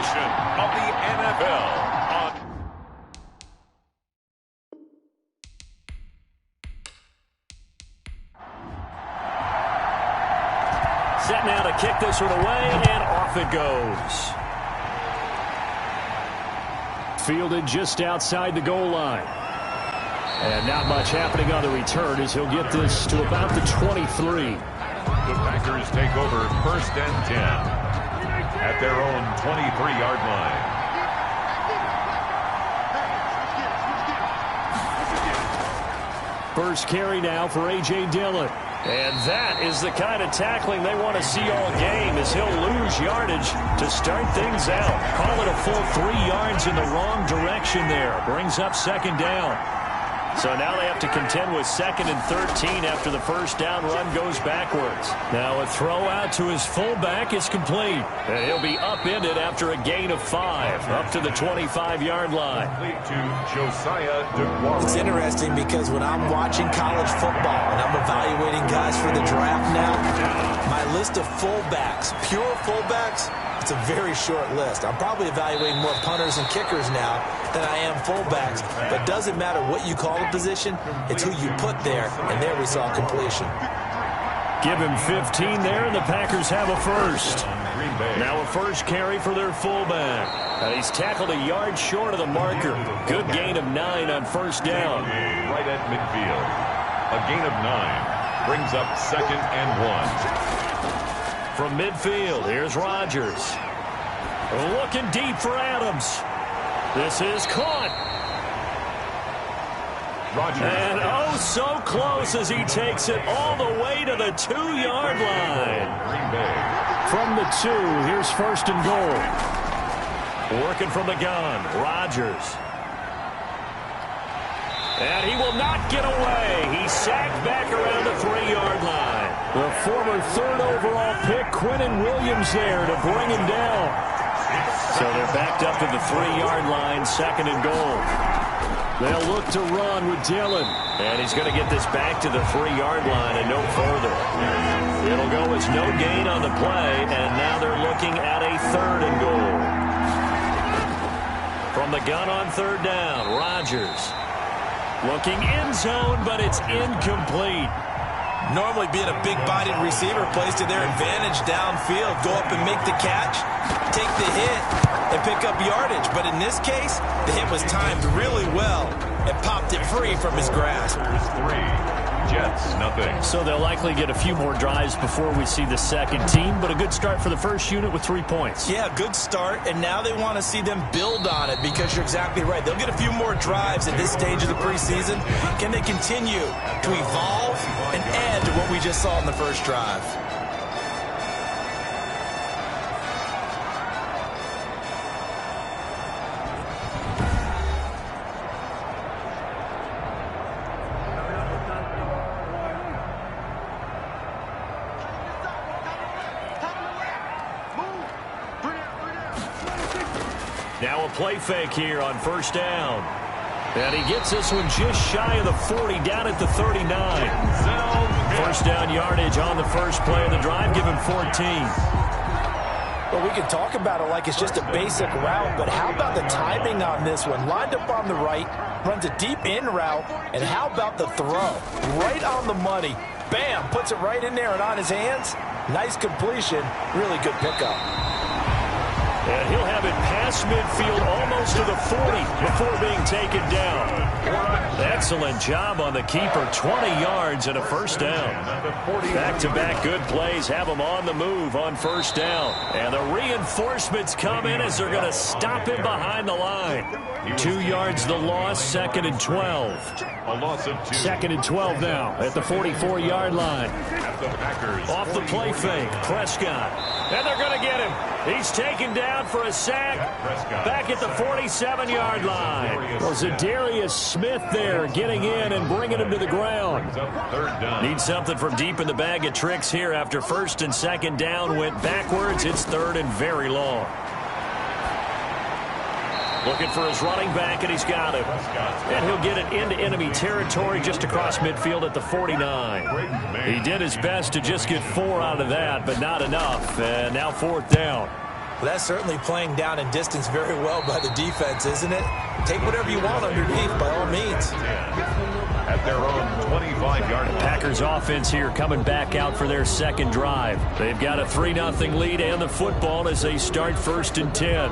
edition of the NFL. Set now to kick this one away, and off it goes. Fielded just outside the goal line. And not much happening on the return as he'll get this to about the 23. The Packers take over 1st and 10 at their own 23-yard line. First carry now for A.J. Dillon. And that is the kind of tackling they want to see all game, as he'll lose yardage to start things out. Call it a full 3 yards in the wrong direction there. Brings up 2nd down. So now they have to contend with 2nd and 13 after the first down run goes backwards. Now a throw out to his fullback is complete. And he'll be upended after a gain of 5 up to the 25-yard line. It's interesting because when I'm watching college football and I'm evaluating guys for the draft now, my list of fullbacks, pure fullbacks, it's a very short list. I'm probably evaluating more punters and kickers now than I am fullbacks. But it doesn't matter what you call a position, it's who you put there, and there we saw completion. Give him 15 there, and the Packers have a first. Now a first carry for their fullback. He's tackled a yard short of the marker. Good gain of 9 on first down. Right at midfield. A gain of 9 brings up 2nd and 1. From midfield, here's Rodgers. Looking deep for Adams. This is caught. Rodgers. And oh, so close as he takes it all the way to the 2-yard line. From the 2, here's 1st and goal. Working from the gun, Rodgers. And he will not get away. He's sacked back around the 3-yard line. The former 3rd overall pick, Quentin Williams, there to bring him down. So they're backed up to the 3-yard line, 2nd and goal. They'll look to run with Dillon. And he's going to get this back to the 3-yard line and no further. It'll go as no gain on the play, and now they're looking at a 3rd and goal. From the gun on 3rd down, Rodgers. Looking end zone, but it's incomplete. Normally being a big-bodied receiver plays to their advantage downfield. Go up and make the catch, take the hit, and pick up yardage. But in this case, the hit was timed really well and popped it free from his grasp. 3, Jets, nothing. So they'll likely get a few more drives before we see the second team, but a good start for the first unit with 3 points. Yeah, good start, and now they want to see them build on it because you're exactly right. They'll get a few more drives at this stage of the preseason. Can they continue to evolve and add to what we just saw in the first drive? Now a play fake here on 1st down. And he gets this one just shy of the 40, down at the 39. 1st down yardage on the first play of the drive. Give him 14. Well, we can talk about it like it's just a basic route, but how about the timing on this one? Lined up on the right, runs a deep in route, and how about the throw? Right on the money. Bam, puts it right in there and on his hands. Nice completion, really good pickup. And he'll have it past midfield almost to the 40 before being taken down. Excellent job on the keeper. 20 yards and a first down. Back-to-back good plays have them on the move on 1st down. And the reinforcements come in as they're going to stop him behind the line. 2 yards the loss, 2nd and 12. A loss of 2. 2nd and 12 now at the 44-yard line. Off the play fake, Prescott. And they're going to get him. He's taken down for a sack back at the 47-yard line. Well, Zadarius Smith there getting in and bringing him to the ground. Need something from deep in the bag of tricks here after 1st and 2nd down went backwards. It's 3rd and very long. Looking for his running back, and he's got him. And he'll get it into enemy territory just across midfield at the 49. He did his best to just get 4 out of that, but not enough. And now 4th down. Well, that's certainly playing down and distance very well by the defense, isn't it? Take whatever you want underneath, by all means. At their own 25-yard line. Packers offense here coming back out for their second drive. They've got a 3-0 lead and the football as they start 1st and 10.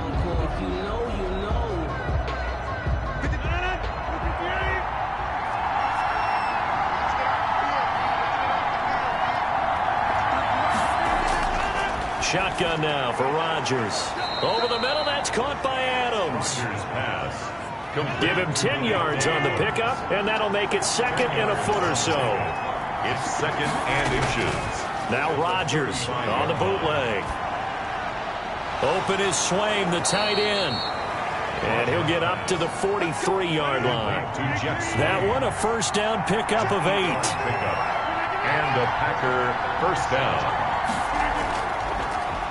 Shotgun now for Rodgers. Over the middle, that's caught by Adams. Give him 10 yards on the pickup, and that'll make it 2nd and a foot or so. It's 2nd and inches. Now Rodgers on the bootleg. Open is Swaim, the tight end. And he'll get up to the 43-yard line. That one, a first down pickup of 8. And a Packer first down.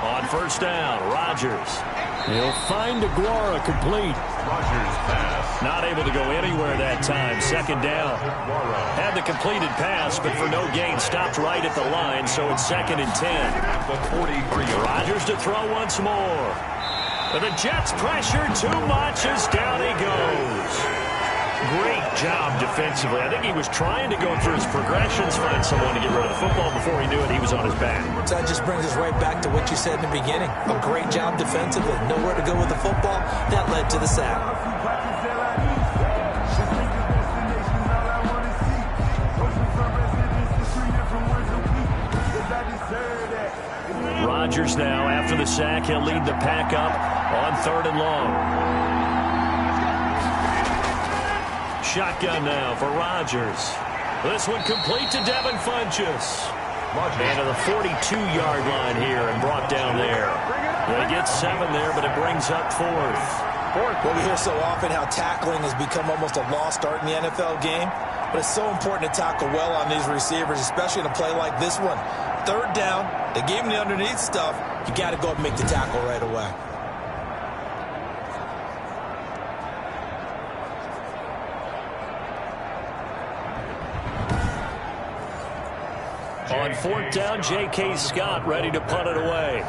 On first down, Rodgers. He'll find Aguara complete. Rodgers pass. Not able to go anywhere that time. 2nd down. Had the completed pass, but for no gain, stopped right at the line, so it's 2nd and 10. At the 43. Rodgers to throw once more. But the Jets pressure too much as down he goes. Great job defensively. I think he was trying to go through his progressions, find someone to get rid of the football. Before he knew it, he was on his back. So that just brings us right back to what you said in the beginning. A great job defensively. Nowhere to go with the football. That led to the sack. Rodgers now, after the sack, he'll lead the pack up on 3rd and long. Shotgun now for Rodgers. This one complete to Devin Funchess. And to the 42-yard line here and brought down there. They get 7 there, but it brings up 4th. Well, we hear so often how tackling has become almost a lost art in the NFL game. But it's so important to tackle well on these receivers, especially in a play like this one. 3rd down, they gave him the underneath stuff. You got to go up and make the tackle right away. On 4th down, J.K. Scott ready to punt it away.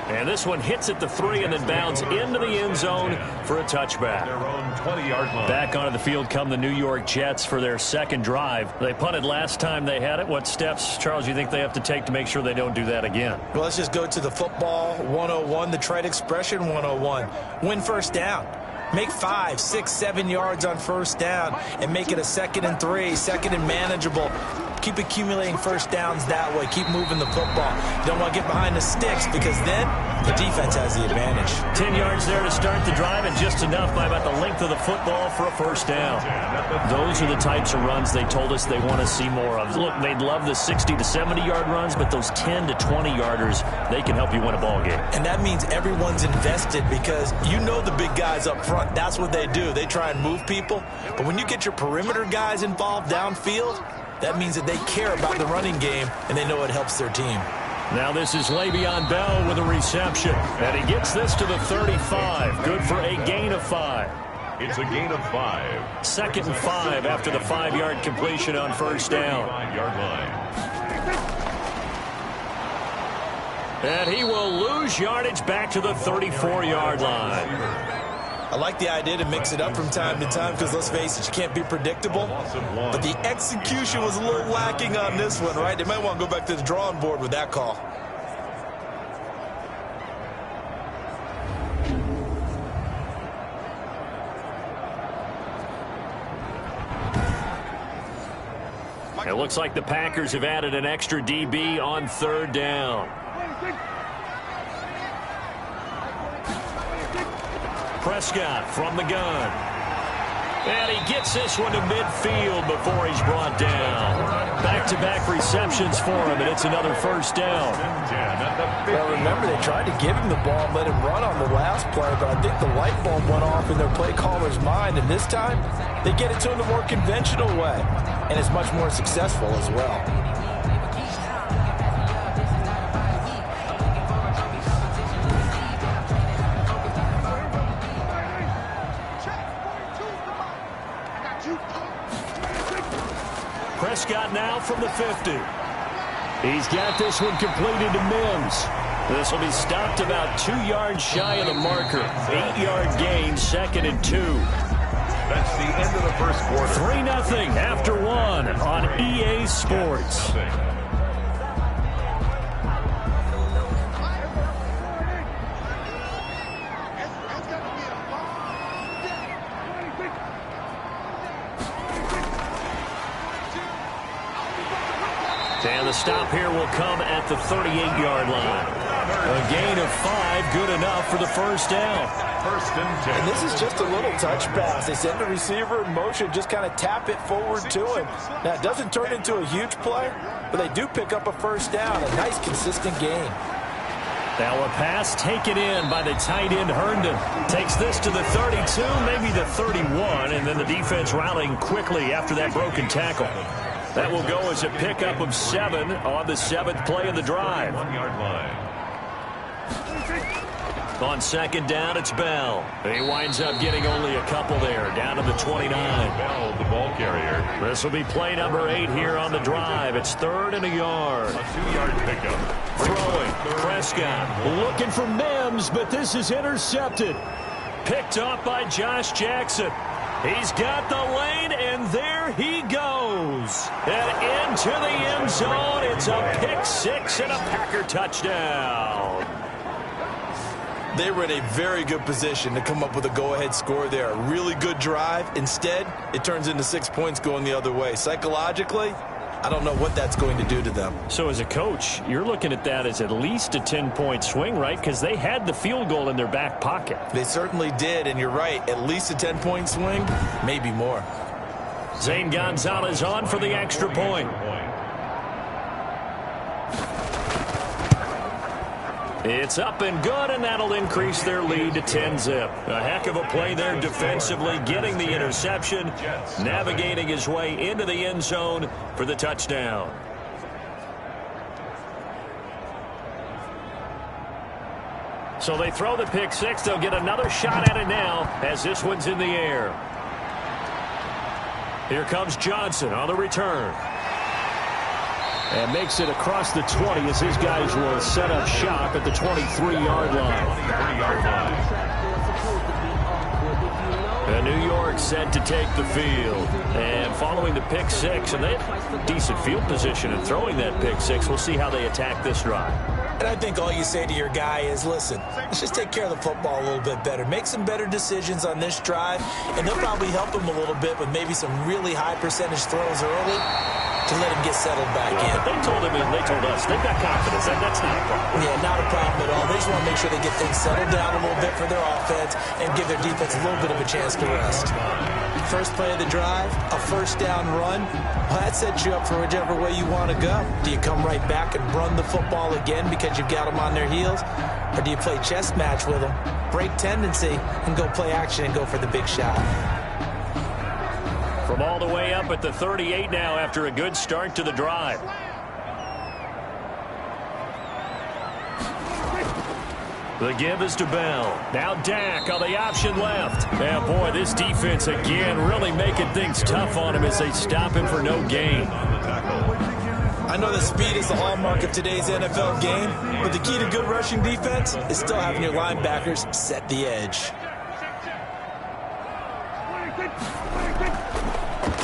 And this one hits at the 3 and then bounds into the end zone for a touchback. Their own 20-yard line. Back onto the field come the New York Jets for their second drive. They punted last time they had it. What steps, Charles, you think they have to take to make sure they don't do that again? Well, let's just go to the football 101, the trade expression 101. Win first down. Make 5, 6, 7 yards on first down and make it a 2nd and 3, 2nd and manageable. Keep accumulating first downs that way. Keep moving the football. You don't want to get behind the sticks because then the defense has the advantage. 10 yards there to start the drive and just enough by about the length of the football for a first down. Those are the types of runs they told us they want to see more of. Look, they'd love the 60 to 70-yard runs, but those 10 to 20-yarders, they can help you win a ball game. And that means everyone's invested because you know the big guys up front. That's what they do. They try and move people. But when you get your perimeter guys involved downfield, that means that they care about the running game, and they know it helps their team. Now this is Le'Veon Bell with a reception. And he gets this to the 35. Good for a gain of 5. It's a gain of 5. 2nd and 5 after the 5-yard completion on first down. 5-yard line. And he will lose yardage back to the 34-yard line. I like the idea to mix it up from time to time because, let's face it, you can't be predictable. But the execution was a little lacking on this one, right? They might want to go back to the drawing board with that call. It looks like the Packers have added an extra DB on 3rd down. Prescott from the gun. And he gets this one to midfield before he's brought down. Back-to-back receptions for him, and it's another first down. Well, remember, they tried to give him the ball and let him run on the last play, but I think the light bulb went off in their play caller's mind, and this time they get it to him the more conventional way, and it's much more successful as well. Prescott now from the 50. He's got this one completed to Mims. This will be stopped about 2 yards shy of the marker. 8-yard gain, 2nd and 2. That's the end of the first quarter. 3-0 after 1 on EA Sports. And the stop here will come at the 38-yard line. A gain of 5, good enough for the first down. First and 10. And this is just a little touch pass. They send the receiver in motion, just kind of tap it forward to him. Now, it doesn't turn into a huge play, but they do pick up a first down. A nice, consistent gain. Now a pass taken in by the tight end Herndon. Takes this to the 32, maybe the 31, and then the defense rallying quickly after that broken tackle. That will go as a pickup of 7 on the 7th play of the drive. 1-yard line. On second down, it's Bell. He winds up getting only a couple there, down to the 29. Bell, the ball carrier. This will be play number 8 here on the drive. It's 3rd and a yard. A 2-yard pickup. Throwing, Prescott looking for Mims, but this is intercepted. Picked off by Josh Jackson. He's got the lane, and there he goes. And into the end zone. It's a pick 6 and a Packer touchdown. They were in a very good position to come up with a go-ahead score there. A really good drive. Instead, it turns into 6 points going the other way. Psychologically, I don't know what that's going to do to them. So as a coach, you're looking at that as at least a 10-point swing, right? Because they had the field goal in their back pocket. They certainly did, and you're right. At least a 10-point swing, maybe more. Zane Gonzalez on for the extra point. It's up and good, and that'll increase their lead to 10-zip. A heck of a play there defensively, getting the interception, navigating his way into the end zone for the touchdown. So they throw the pick 6. They'll get another shot at it now as this one's in the air. Here comes Johnson on the return. And makes it across the 20 as his guys will set up shop at the 23-yard line. And New York set to take the field. And following the pick 6, and they have decent field position in throwing that pick 6. We'll see how they attack this drive. And I think all you say to your guy is, listen, let's just take care of the football a little bit better. Make some better decisions on this drive, and they'll probably help him a little bit with maybe some really high percentage throws early to let him get settled back in. They told him, and they told us, they've got confidence. That's not a problem. Yeah, not a problem at all. They just want to make sure they get things settled down a little bit for their offense and give their defense a little bit of a chance to rest. First play of the drive, a first down run. Well, that sets you up for whichever way you want to go. Do you come right back and run the football again because you've got them on their heels? Or do you play chess match with them, break tendency, and go play action and go for the big shot? From all the way up at the 38 now after a good start to the drive. The give is to Bell. Now Dak on the option left. And boy, this defense again really making things tough on him as they stop him for no gain. I know that speed is the hallmark of today's NFL game, but the key to good rushing defense is still having your linebackers set the edge.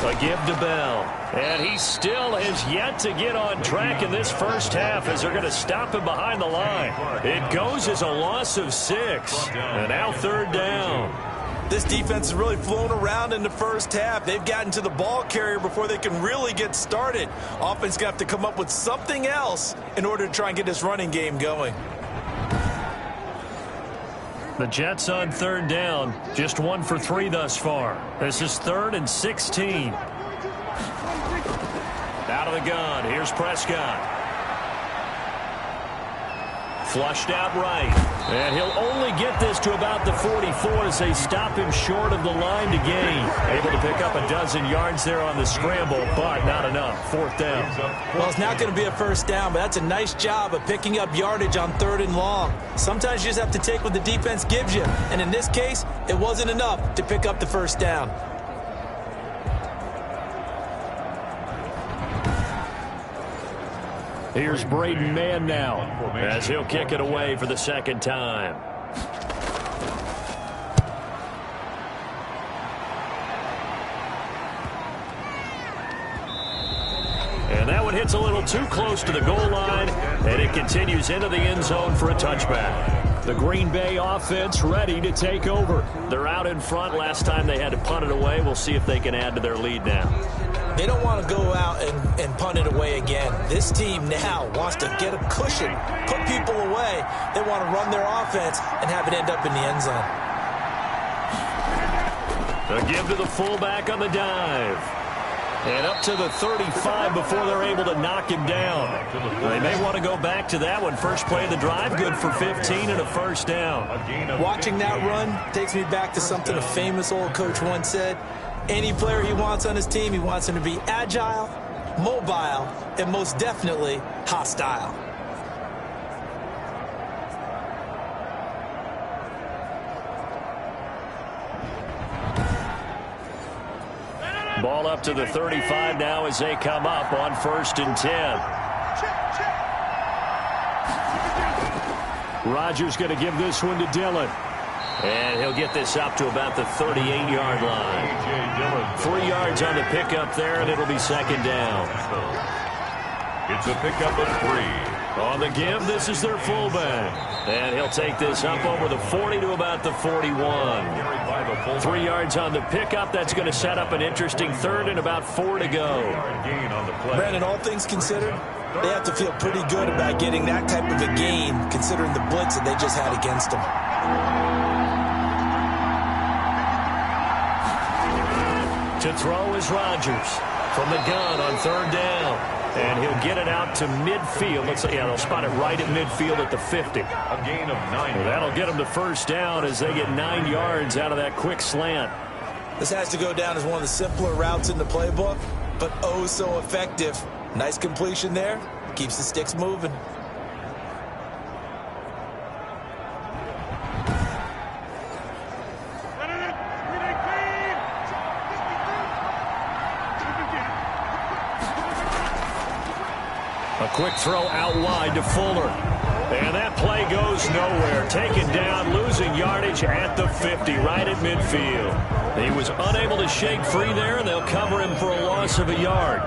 A give to Bell. And he still has yet to get on track in this first half as they're going to stop him behind the line. It goes as a loss of 6. And now 3rd down. This defense has really flown around in the first half. They've gotten to the ball carrier before they can really get started. Offense going to have to come up with something else in order to try and get this running game going. The Jets on 3rd down, just 1 for 3 thus far. This is 3rd and 16. Out of the gun, here's Prescott. Flushed out right. And he'll only get this to about the 44 as they stop him short of the line to gain. Able to pick up a dozen yards there on the scramble, but not enough. 4th down. Well, it's not going to be a first down, but that's a nice job of picking up yardage on 3rd and long. Sometimes you just have to take what the defense gives you. And in this case, it wasn't enough to pick up the first down. Here's Braden Mann now as he'll kick it away for the second time. And that one hits a little too close to the goal line, and it continues into the end zone for a touchback. The Green Bay offense ready to take over. They're out in front. Last time they had to punt it away. We'll see if they can add to their lead now. They don't want to go out and punt it away again. This team now wants to get a cushion, put people away. They want to run their offense and have it end up in the end zone. A give to the fullback on the dive. And up to the 35 before they're able to knock him down. They may want to go back to that one. First play of the drive, good for 15 and a first down. Watching that run takes me back to something a famous old coach once said. Any player he wants on his team, he wants him to be agile, mobile, and most definitely hostile. Ball up to the 35 now as they come up on 1st and 10. Rodgers going to give this one to Dillon. And he'll get this up to about the 38-yard line. 3 yards on the pickup there, and it'll be second down. It's a pickup of 3. On the give, this is their fullback. And he'll take this up over the 40 to about the 41. 3 yards on the pickup. That's going to set up an interesting third and about 4 to go. Brandon, all things considered, they have to feel pretty good about getting that type of a gain considering the blitz that they just had against them. To throw is Rodgers from the gun on 3rd down. And he'll get it out to midfield. They'll spot it right at midfield at the 50. A gain of 9. Well, that'll get them to first down as they get 9 yards out of that quick slant. This has to go down as one of the simpler routes in the playbook, but oh so effective. Nice completion there. Keeps the sticks moving. A quick throw out wide to Fuller. And that play goes nowhere. Taken down, losing yardage at the 50, right at midfield. He was unable to shake free there, and they'll cover him for a loss of a yard.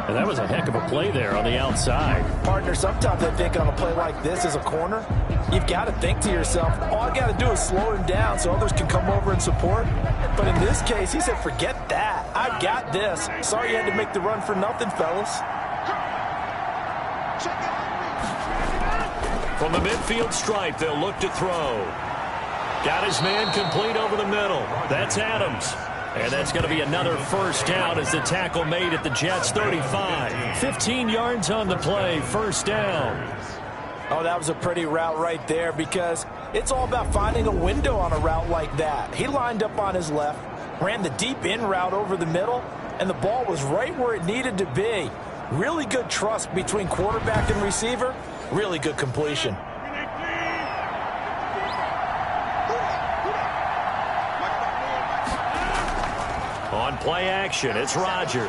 And that was a heck of a play there on the outside. Partner, sometimes I think on a play like this as a corner, you've got to think to yourself, all I got to do is slow him down so others can come over and support. But in this case, he said, forget that. I got this. Sorry you had to make the run for nothing, fellas. From the midfield stripe, they'll look to throw. Got his man complete over the middle. That's Adams. And that's going to be another first down as the tackle made at the Jets' 35. 15 yards on the play, first down. Oh, that was a pretty route right there because it's all about finding a window on a route like that. He lined up on his left, ran the deep in route over the middle, and the ball was right where it needed to be. Really good trust between quarterback and receiver. Really good completion. On play action, it's Rodgers.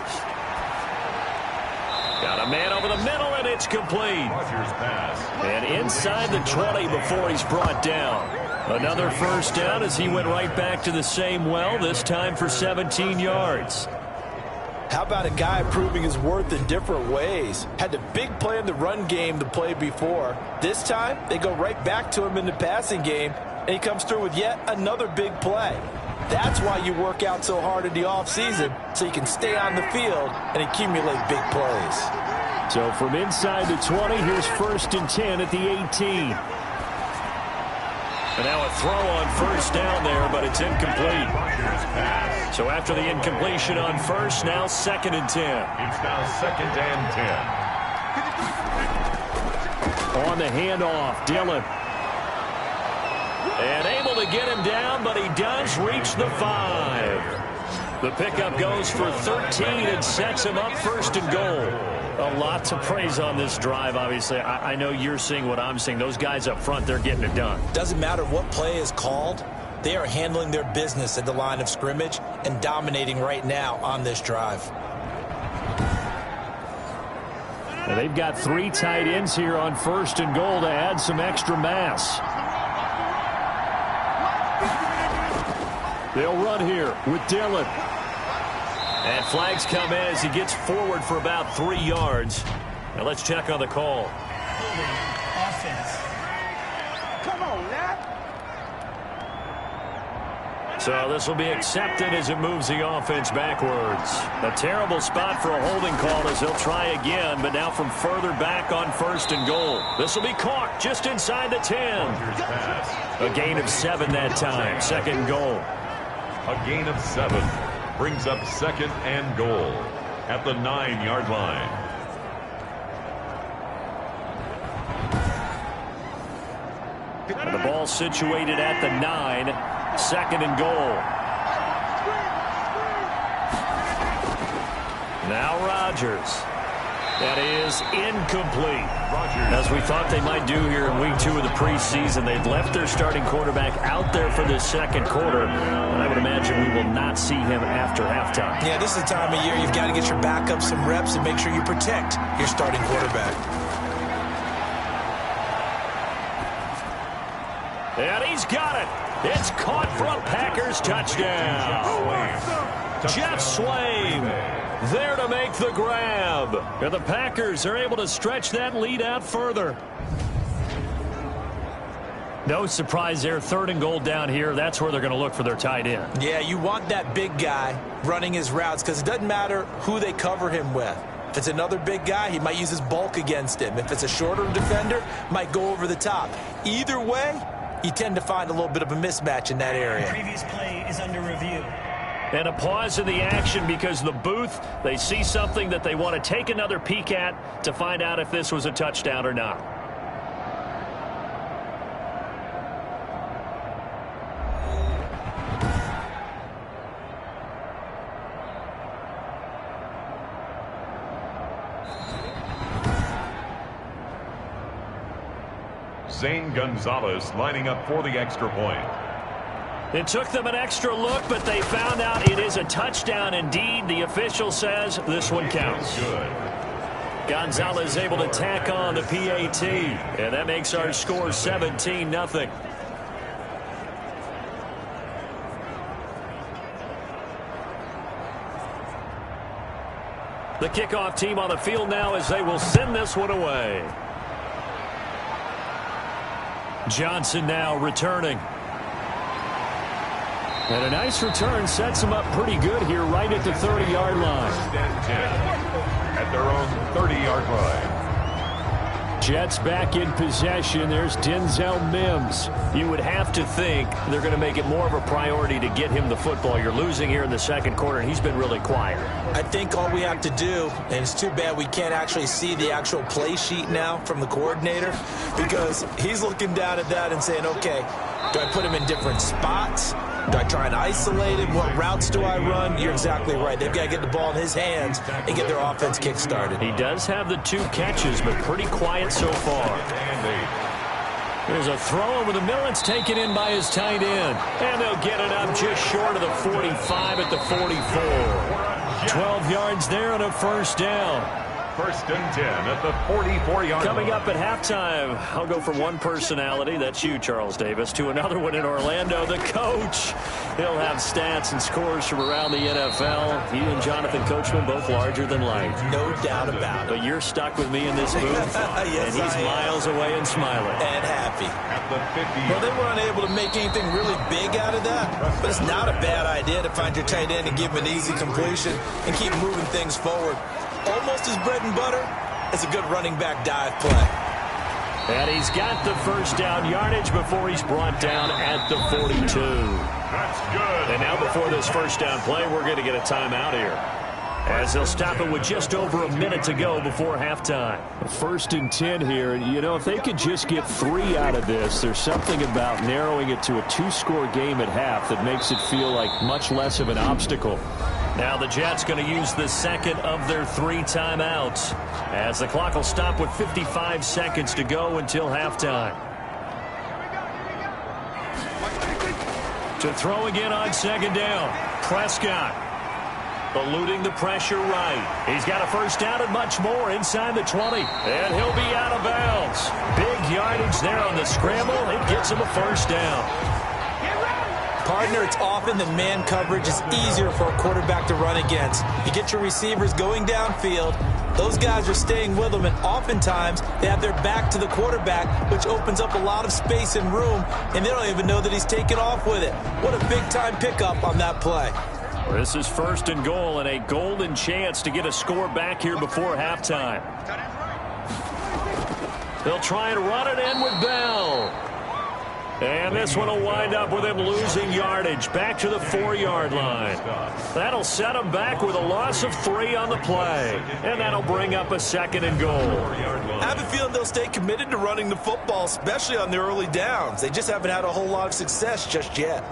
Got a man over the middle, and it's complete. Rodgers pass. And inside the 20 before he's brought down. Another first down as he went right back to the same well, this time for 17 yards. How about a guy proving his worth in different ways? Had the big play in the run game the play before. This time, they go right back to him in the passing game, and he comes through with yet another big play. That's why you work out so hard in the offseason, so you can stay on the field and accumulate big plays. So from inside the 20, here's 1st and 10 at the 18. And now a throw on first down there, but it's incomplete. So after the incompletion on first, now 2nd and 10. It's now 2nd and 10. On the handoff, Dillon. And able to get him down, but he does reach the 5. The pickup goes for 13 and sets him up 1st and goal. A lot to praise on this drive, obviously. I know you're seeing what I'm seeing. Those guys up front, they're getting it done. Doesn't matter what play is called. They are handling their business at the line of scrimmage and dominating right now on this drive. And they've got 3 tight ends here on 1st and goal to add some extra mass. They'll run here with Dillon. And flags come in as he gets forward for about 3 yards. Now let's check on the call. Offense. Come on, now. So this will be accepted as it moves the offense backwards. A terrible spot for a holding call as they'll try again, but now from further back on 1st and goal. This will be caught just inside the 10. A gain of 7 that time. 2nd and goal. A gain of 7 brings up 2nd and goal at the 9-yard line. And the ball situated at the 9. 2nd and goal. Now Rodgers. That is incomplete. As we thought they might do here in week 2 of the preseason, they've left their starting quarterback out there for this 2nd quarter. And I would imagine we will not see him after halftime. Yeah, this is the time of year you've got to get your backup some reps and make sure you protect your starting quarterback. And he's got it. It's caught for a Packers touchdown. Jeff Swaim there to make the grab. And the Packers are able to stretch that lead out further. No surprise there. 3rd and goal down here. That's where they're going to look for their tight end. Yeah, you want that big guy running his routes because it doesn't matter who they cover him with. If it's another big guy, he might use his bulk against him. If it's a shorter defender, might go over the top. Either way, you tend to find a little bit of a mismatch in that area. The previous play is under review. And a pause in the action because the booth, they see something that they want to take another peek at to find out if this was a touchdown or not. Zane Gonzalez lining up for the extra point. It took them an extra look, but they found out it is a touchdown indeed. The official says this one counts. Good. Gonzalez able to tack on the PAT, and that makes our score 17-0. The kickoff team on the field now as they will send this one away. Johnson now returning. And a nice return sets them up pretty good here right at the 30-yard line. 1st and 10 at their own 30-yard line. Jets back in possession. There's Denzel Mims. You would have to think they're going to make it more of a priority to get him the football. You're losing here in the 2nd quarter, and he's been really quiet. I think all we have to do, and it's too bad we can't actually see the actual play sheet now from the coordinator, because he's looking down at that and saying, okay, do I put him in different spots? Do I try and isolate him? What routes do I run? You're exactly right. They've got to get the ball in his hands and get their offense kick-started. He does have the 2 catches, but pretty quiet so far. There's a throw over the middle. It's taken in by his tight end. And they'll get it up just short of the 45 at the 44. 12 yards there and a 1st down. 1st and 10 at the 44-yard line. Coming up at halftime, I'll go from one personality, that's you, Charles Davis, to another one in Orlando, the coach. He'll have stats and scores from around the NFL. He and Jonathan Coachman both larger than life. No doubt about it. But you're stuck with me in this booth, yes, and he's miles away and smiling. And happy. At the 50. Well, they were unable to make anything really big out of that, but it's not a bad idea to find your tight end and give him an easy completion and keep moving things forward. Almost as bread and butter as a good running back dive play. And he's got the 1st down yardage before he's brought down at the 42. That's good. And now before this 1st down play, we're going to get a timeout here, as they'll stop it with just over a minute to go before halftime. 1st and 10 here. You know, if they could just get 3 out of this, there's something about narrowing it to a 2-score game at half that makes it feel like much less of an obstacle. Now the Jets going to use the 2nd of their 3 timeouts, as the clock will stop with 55 seconds to go until halftime. To throw again on 2nd down, Prescott. eluding the pressure right. He's got a first down and much more inside the 20. And he'll be out of bounds. Big yardage there on the scramble. It gets him a first down. Partner, it's often the man coverage is easier for a quarterback to run against. You get your receivers going downfield. Those guys are staying with them, and oftentimes they have their back to the quarterback, which opens up a lot of space and room, and they don't even know that he's taken off with it. What a big-time pickup on that play. This is 1st and goal, and a golden chance to get a score back here before halftime. They'll try and run it in with Bell. And this one will wind up with him losing yardage back to the 4-yard line. That'll set him back with a loss of 3 on the play. And that'll bring up a 2nd and goal. I have a feeling they'll stay committed to running the football, especially on the early downs. They just haven't had a whole lot of success just yet.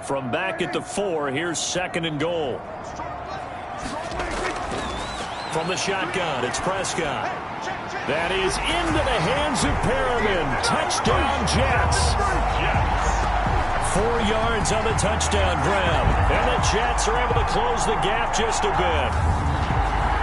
From back at the 4, here's 2nd and goal. From the shotgun, it's Prescott. That is into the hands of Perriman. Touchdown, Jets. 4 yards on the touchdown grab. And the Jets are able to close the gap just a bit.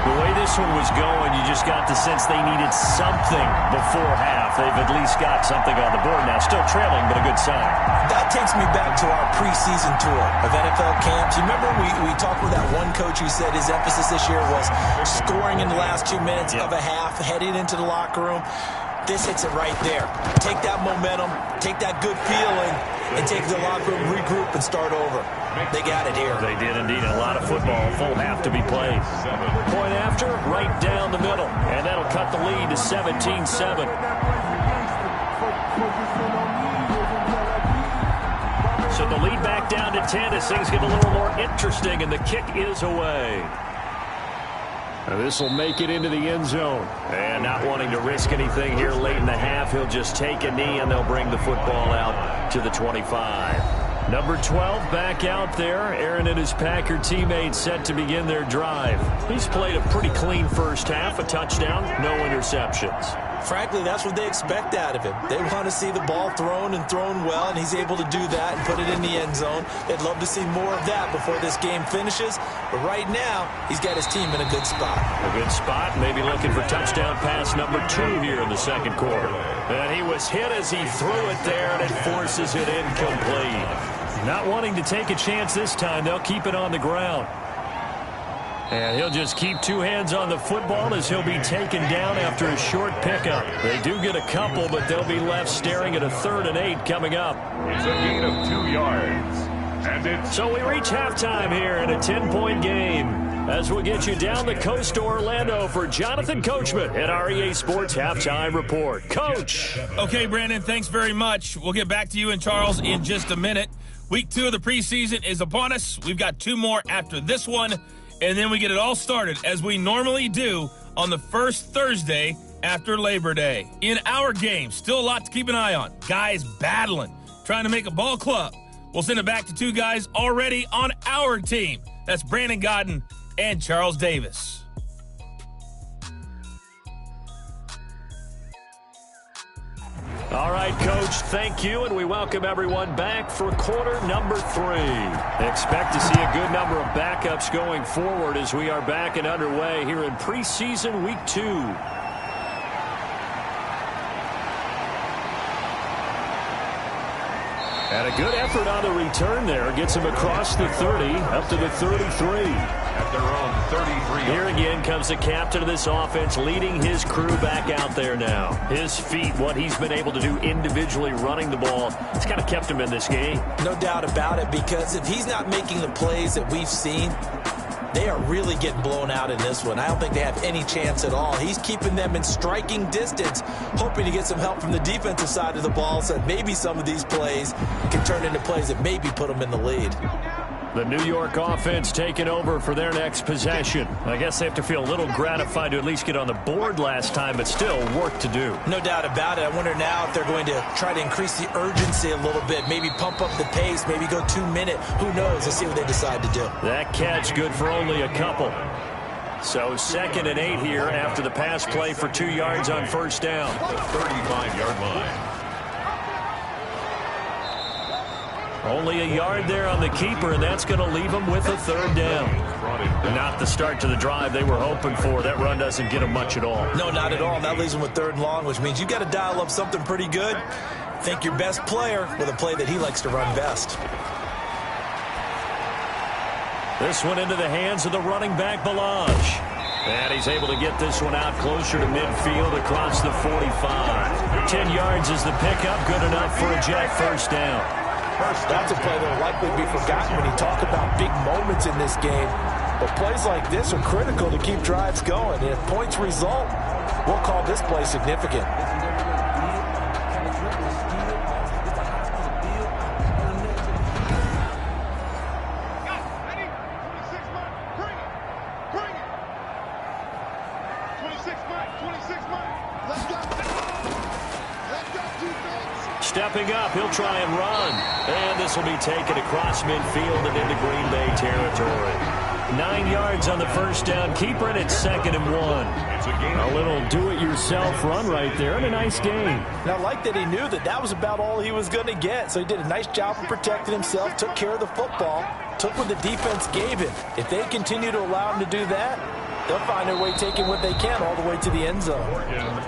The way this one was going, you just got the sense they needed something before half. They've at least got something on the board now. Still trailing, but a good sign. That takes me back to our preseason tour of NFL camps. You remember we talked with that one coach who said his emphasis this year was scoring in the last 2 minutes of a half, heading into the locker room. This hits it right there. Take that momentum, take that good feeling, and take the locker room, regroup, and start over. They got it here. They did indeed. A lot of football, full half to be played. Point after, right down the middle. And that'll cut the lead to 17-7. So the lead back down to 10 as things get a little more interesting, and the kick is away. This will make it into the end zone. And not wanting to risk anything here late in the half, he'll just take a knee, and they'll bring the football out to the 25. Number 12 back out there. Aaron and his Packer teammates set to begin their drive. He's played a pretty clean first half, a touchdown, no interceptions. Frankly, that's what they expect out of him. They want to see the ball thrown and thrown well, and he's able to do that and put it in the end zone. They'd love to see more of that before this game finishes. But right now, he's got his team in a good spot. A good spot, maybe looking for touchdown pass number 2 here in the 2nd quarter. And he was hit as he threw it there, and it forces it incomplete. Not wanting to take a chance this time, they'll keep it on the ground. And he'll just keep 2 hands on the football as he'll be taken down after a short pickup. They do get a couple, but they'll be left staring at a 3rd and 8 coming up. It's a gain of 2 yards. And it's so we reach halftime here in a 10-point game. As we'll get you down the coast to Orlando for Jonathan Coachman at our EA Sports Halftime Report. Coach. Okay, Brandon, thanks very much. We'll get back to you and Charles in just a minute. Week 2 of the preseason is upon us. We've got 2 more after this one. And then we get it all started, as we normally do, on the first Thursday after Labor Day. In our game, still a lot to keep an eye on. Guys battling, trying to make a ball club. We'll send it back to 2 guys already on our team. That's Brandon Godden and Charles Davis. All right, Coach, thank you, and we welcome everyone back for quarter number 3. Expect to see a good number of backups going forward as we are back and underway here in preseason week 2. And a good effort on the return there. Gets him across the 30, up to the 33. at their own 33. Here again comes the captain of this offense, leading his crew back out there now. His feet, what he's been able to do individually running the ball, it's kind of kept him in this game. No doubt about it, because if he's not making the plays that we've seen, they are really getting blown out in this one. I don't think they have any chance at all. He's keeping them in striking distance, hoping to get some help from the defensive side of the ball so that maybe some of these plays can turn into plays that maybe put them in the lead. The New York offense taking over for their next possession. I guess they have to feel a little gratified to at least get on the board last time, but still work to do. No doubt about it. I wonder now if they're going to try to increase the urgency a little bit, maybe pump up the pace, maybe go 2 minute. Who knows? Let's see what they decide to do. That catch good for only a couple. So 2nd and 8 here after the pass play for 2 yards on first down. The 35-yard line. Only a yard there on the keeper, and that's going to leave them with a third down. Not the start to the drive they were hoping for. That run doesn't get them much at all. No, not at all. And that leaves them with third and long, which means you got to dial up something pretty good. Think your best player with a play that he likes to run best. This one into the hands of the running back, Balaj. And he's able to get this one out closer to midfield across the 45. 10 yards is the pickup. Good enough for a Jet first down. That's a play that will likely be forgotten when you talk about big moments in this game. But plays like this are critical to keep drives going. And if points result, we'll call this play significant. Stepping up, he'll try and run. And this will be taken across midfield and into Green Bay territory. 9 yards on the first down. Keeper it at 2nd and 1. A little do-it-yourself run right there and a nice gain. Now, I like that he knew that that was about all he was going to get. So he did a nice job of protecting himself, took care of the football, took what the defense gave him. If they continue to allow him to do that, they'll find their way taking what they can all the way to the end zone.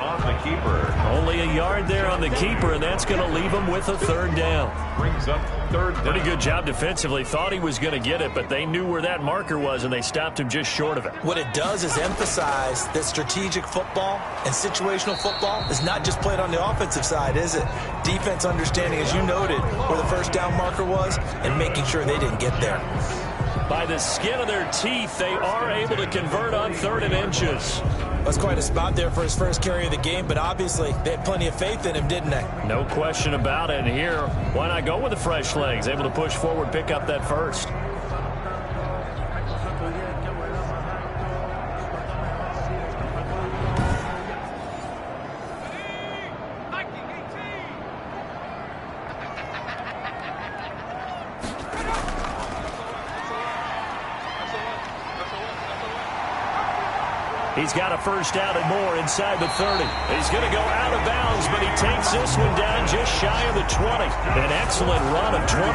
On the keeper. Only a yard there on the keeper, and that's going to leave him with a third down. Brings up third down. Pretty good job defensively. Thought he was going to get it, but they knew where that marker was, and they stopped him just short of it. What it does is emphasize that strategic football and situational football is not just played on the offensive side, is it? Defense understanding, as you noted, where the first down marker was and making sure they didn't get there. By the skin of their teeth, they are able to convert on 3rd and inches. That's quite a spot there for his first carry of the game, but obviously they had plenty of faith in him, didn't they? No question about it. And here, why not go with the fresh legs? Able to push forward, pick up that first. He's got a first down and more inside the 30. He's going to go out of bounds, but he takes this one down just shy of the 20. An excellent run of 22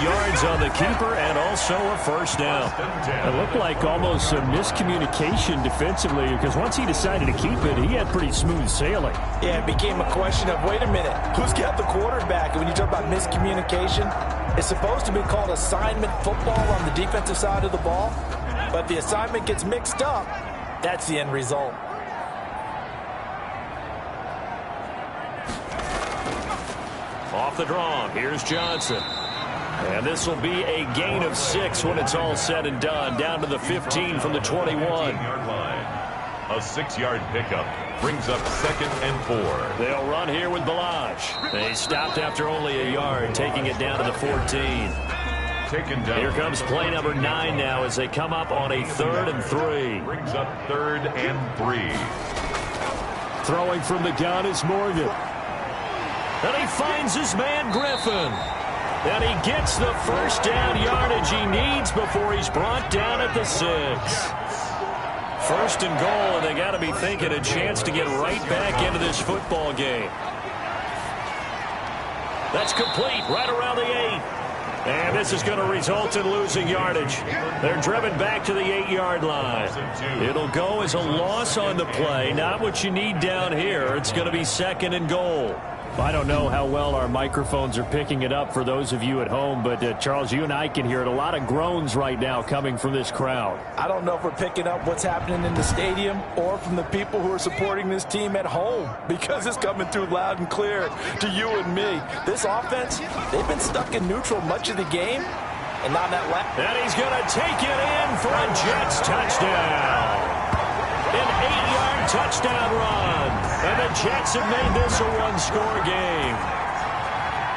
yards on the keeper and also a first down. It looked like almost a miscommunication defensively because once he decided to keep it, he had pretty smooth sailing. Yeah, it became a question of, wait a minute, who's got the quarterback? And when you talk about miscommunication, it's supposed to be called assignment football on the defensive side of the ball. But the assignment gets mixed up. That's the end result. Off the draw, here's Johnson. And this will be a gain of 6 when it's all said and done. Down to the 15 from the 21. 15-yard line. A 6-yard pickup brings up 2nd and 4. They'll run here with Balaj. They stopped after only a yard, taking it down to the 14. Taken down. Here comes play number 9 now as they come up on a 3rd and 3. Brings up 3rd and 3. Throwing from the gun is Morgan. And he finds his man Griffin. And he gets the first down yardage he needs before he's brought down at the 6. 1st and goal, and they got to be thinking a chance to get right back into this football game. That's complete right around the 8. And this is going to result in losing yardage. They're driven back to the 8-yard line. It'll go as a loss on the play. Not what you need down here. It's going to be 2nd and goal. I don't know how well our microphones are picking it up for those of you at home, but Charles, you and I can hear it. A lot of groans right now coming from this crowd. I don't know if we're picking up what's happening in the stadium or from the people who are supporting this team at home, because it's coming through loud and clear to you and me. This offense, they've been stuck in neutral much of the game, and now that and he's going to take it in for a Jets touchdown. An 8-yard touchdown run. And the Jets have made this a one-score game.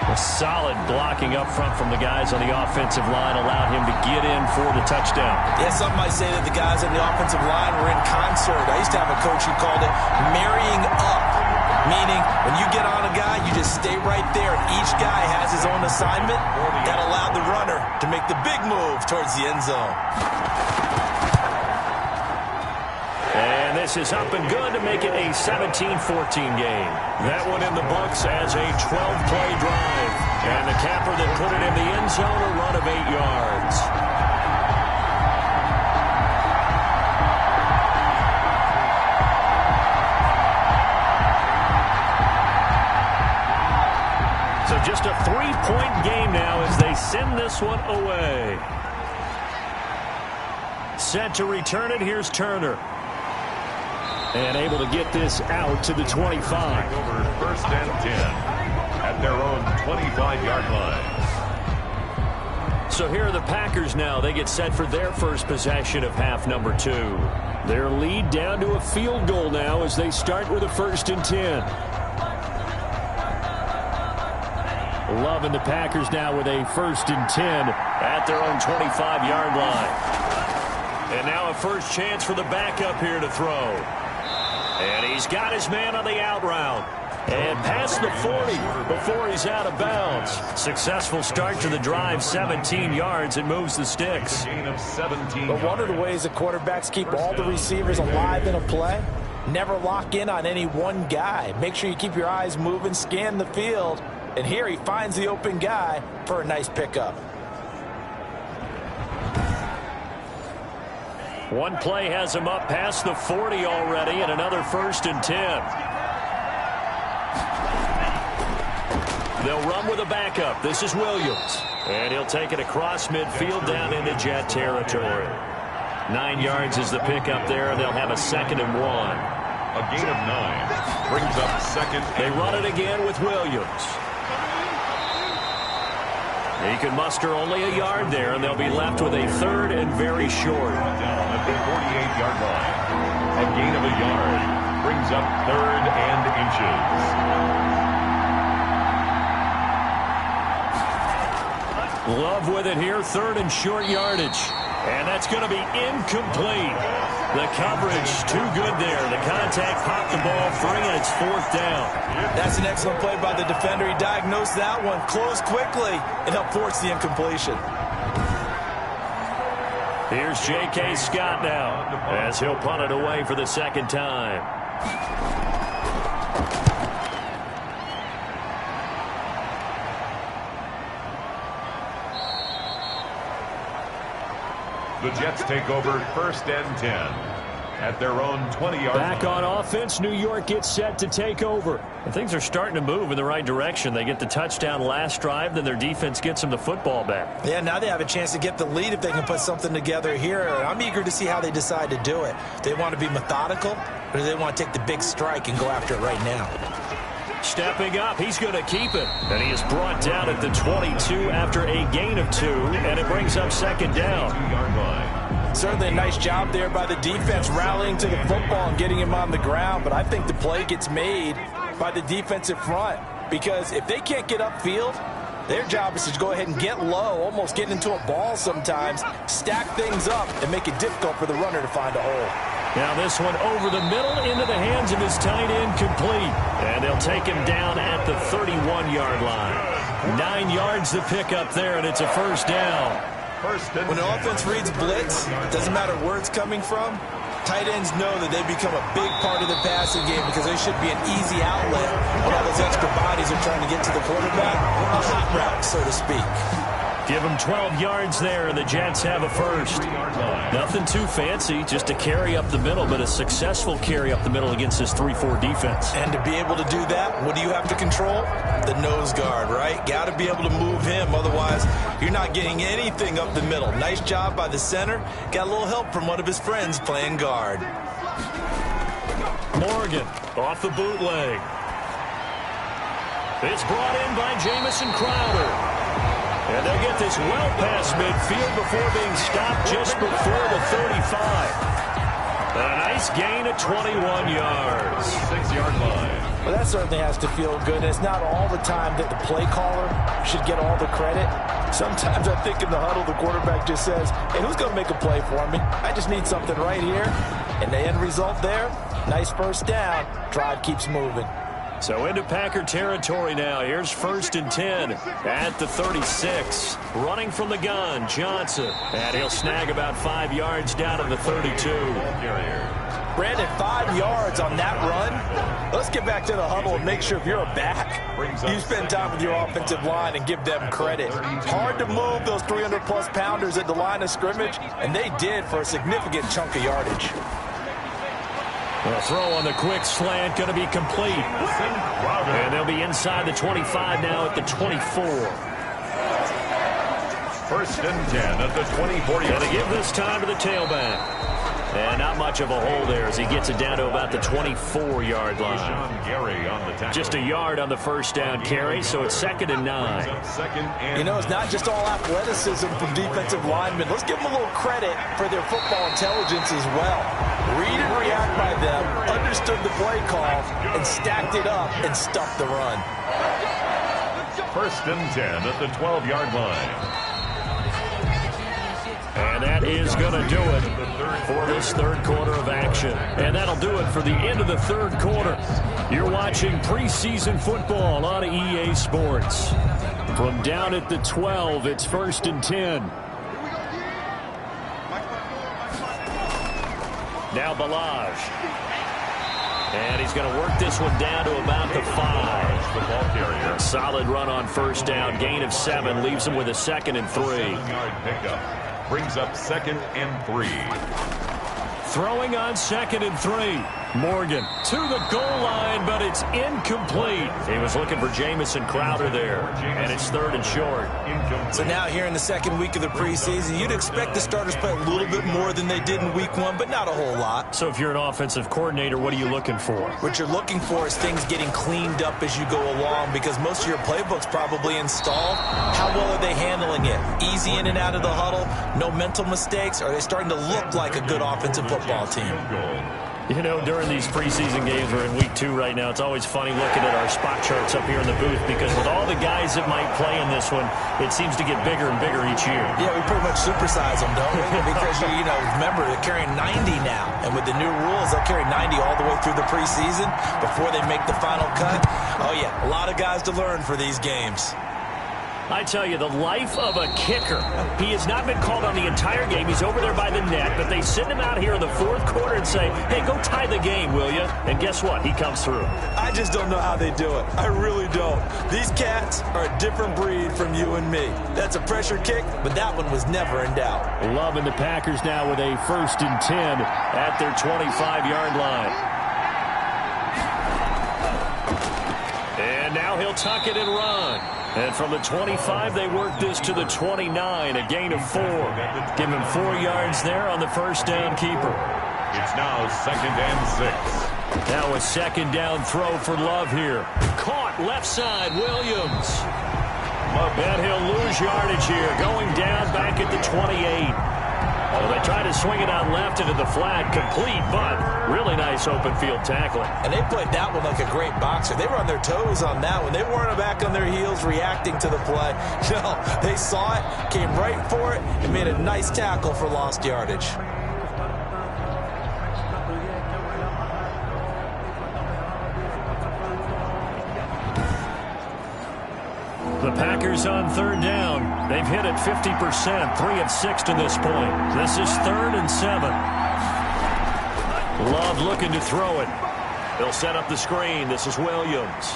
A solid blocking up front from the guys on the offensive line allowed him to get in for the touchdown. Yeah, some might say that the guys on the offensive line were in concert. I used to have a coach who called it marrying up, meaning when you get on a guy, you just stay right there. Each guy has his own assignment. That allowed the runner to make the big move towards the end zone. And this is up and good to make it a 17-14 game. That one in the books as a 12-play drive. And the capper that put it in the end zone, a run of 8 yards. So just a 3-point game now as they send this one away. Set to return it. Here's Turner. And able to get this out to the 25. Over 1st and 10 at their own 25-yard line. So here are the Packers now. They get set for their first possession of half number 2. Their lead down to a field goal now as they start with a 1st and 10. Love and the Packers now with a 1st and 10 at their own 25-yard line. And now a first chance for the backup here to throw. And he's got his man on the out route. And past the 40 before he's out of bounds. Successful start to the drive, 17 yards, and moves the sticks. Gain of 17 But one of the ways that quarterbacks keep all the receivers alive in a play, never lock in on any one guy. Make sure you keep your eyes moving, scan the field. And here he finds the open guy for a nice pickup. One play has him up past the 40 already, and another 1st and 10. They'll run with a backup. This is Williams. And he'll take it across midfield down into Jet territory. 9 yards is the pickup there, and they'll have a 2nd and 1. A gain of 9 brings up 2nd. They run it again with Williams. He can muster only a yard there, and they'll be left with a 3rd and very short. Down at the 48-yard line. A gain of a yard brings up 3rd and inches. Love with it here, 3rd and short yardage. And that's going to be incomplete. The coverage too good there. The contact popped the ball free, and it's 4th down. That's an excellent play by the defender. He diagnosed that one, closed quickly, and helped force the incompletion. Here's J.K. Scott now as he'll punt it away for the 2nd time. The Jets take over 1st and 10 at their own 20-yard line. Back on offense, New York gets set to take over. And things are starting to move in the right direction. They get the touchdown last drive, then their defense gets them the football back. Yeah, now they have a chance to get the lead if they can put something together here. I'm eager to see how they decide to do it. Do they want to be methodical, or do they want to take the big strike and go after it right now? Stepping up, he's going to keep it. And he is brought down at the 22 after a gain of 2, and it brings up 2nd down. 2-yard line. Certainly a nice job there by the defense rallying to the football and getting him on the ground, but I think the play gets made by the defensive front because if they can't get upfield, their job is to go ahead and get low, almost get into a ball sometimes, stack things up, and make it difficult for the runner to find a hole. Now this one over the middle into the hands of his tight end, complete. And they'll take him down at the 31-yard line. 9 yards to pick up there, and it's a 1st down. When the offense reads blitz, doesn't matter where it's coming from, tight ends know that they become a big part of the passing game because they should be an easy outlet when all those extra bodies are trying to get to the quarterback. A hot route, so to speak. Give them 12 yards there, and the Jets have a 1st. Nothing too fancy, just a carry up the middle, but a successful carry up the middle against this 3-4 defense. And to be able to do that, what do you have to control? The nose guard, right? Got to be able to move him, otherwise you're not getting anything up the middle. Nice job by the center. Got a little help from one of his friends playing guard. Morgan off the bootleg. It's brought in by Jamison Crowder. And they'll get this well past midfield before being stopped just before the 35. And a nice gain of 21 yards. 6-yard line. Well, that certainly has to feel good. And it's not all the time that the play caller should get all the credit. Sometimes I think in the huddle, the quarterback just says, hey, who's going to make a play for me? I just need something right here. And the end result there, nice 1st down. Drive keeps moving. So into Packer territory now. Here's 1st and 10 at the 36. Running from the gun, Johnson. And he'll snag about 5 yards down to the 32. Brandon, 5 yards on that run. Let's get back to the huddle and make sure if you're a back, you spend time with your offensive line and give them credit. Hard to move those 300-plus pounders at the line of scrimmage, and they did for a significant chunk of yardage. The throw on the quick slant going to be complete. And they'll be inside the 25 now at the 24. First and 10 at the 24. Going to give this time to the tailback. And not much of a hole there as he gets it down to about the 24-yard line. Just a yard on the first down carry, so it's 2nd and 9. You know, it's not just all athleticism from defensive linemen. Let's give them a little credit for their football intelligence as well. Read and react by them, understood the play call, and stacked it up and stuffed the run. First and 10 at the 12-yard line. And that is going to do it for this third quarter of action. And that'll do it for the end of the third quarter. You're watching preseason football on EA Sports. From down at the 12, it's 1st and 10. Now Balaj. And he's going to work this one down to about the 5. The ball carrier. Solid run on first down. Gain of 7 leaves him with a 2nd and 3. 7-yard pickup. Brings up 2nd and 3. Throwing on 2nd and 3. Morgan to the goal line, but it's incomplete. He was looking for Jamison Crowder there, and it's 3rd and short. So now here in the second week of the preseason, you'd expect the starters play a little bit more than they did in week 1, but not a whole lot. So if you're an offensive coordinator, what are you looking for? What you're looking for is things getting cleaned up as you go along, because most of your playbook's probably installed. How well are they handling it? Easy in and out of the huddle? No mental mistakes? Are they starting to look like a good offensive football team? You know, during these preseason games, we're in week 2 right now, it's always funny looking at our spot charts up here in the booth, because with all the guys that might play in this one, it seems to get bigger and bigger each year. Yeah, we pretty much supersize them, don't we? Because, you know, remember, they're carrying 90 now, and with the new rules, they'll carry 90 all the way through the preseason before they make the final cut. Oh, yeah, a lot of guys to learn for these games. I tell you, the life of a kicker. He has not been called on the entire game. He's over there by the net, but they send him out here in the fourth quarter and say, hey, go tie the game, will you? And guess what? He comes through. I just don't know how they do it. I really don't. These cats are a different breed from you and me. That's a pressure kick, but that one was never in doubt. Loving the Packers now with a 1st and 10 at their 25-yard line. And now he'll tuck it and run. And from the 25, they work this to the 29, a gain of 4. Give him 4 yards there on the first down keeper. It's now 2nd and 6. Now a 2nd down throw for Love here. Caught left side, Williams. And he'll lose yardage here, going down back at the 28. Well, they try to swing it out left into the flat, complete, but really nice open field tackling. And they played that one like a great boxer. They were on their toes on that one. They weren't back on their heels reacting to the play. No, they saw it, came right for it, and made a nice tackle for lost yardage. The Packers on 3rd down. They've hit it 50%, 3 of 6 to this point. This is 3rd and 7. Love looking to throw it. They'll set up the screen. This is Williams.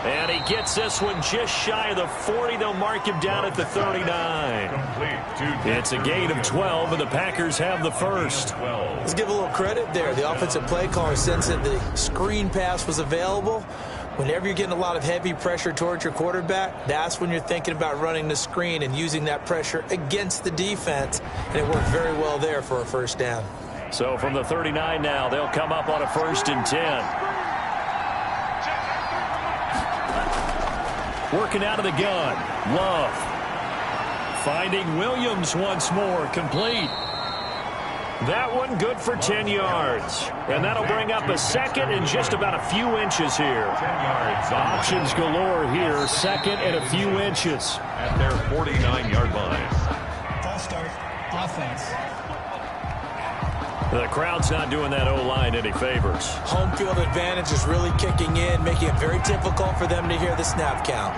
And he gets this one just shy of the 40. They'll mark him down at the 39. It's a gain of 12, and the Packers have the first. Let's give a little credit there. The offensive play caller sensed that the screen pass was available. Whenever you're getting a lot of heavy pressure towards your quarterback, that's when you're thinking about running the screen and using that pressure against the defense. And it worked very well there for a first down. So from the 39 now, they'll come up on a 1st and 10. Working out of the gun. Love. Finding Williams once more. Complete. That one good for 10 yards. And that'll bring up a 2nd and just about a few inches here. 10 yards. Options galore here. 2nd and a few inches. At their 49-yard line. False start. Offense. The crowd's not doing that O-line any favors. Home field advantage is really kicking in, making it very difficult for them to hear the snap count.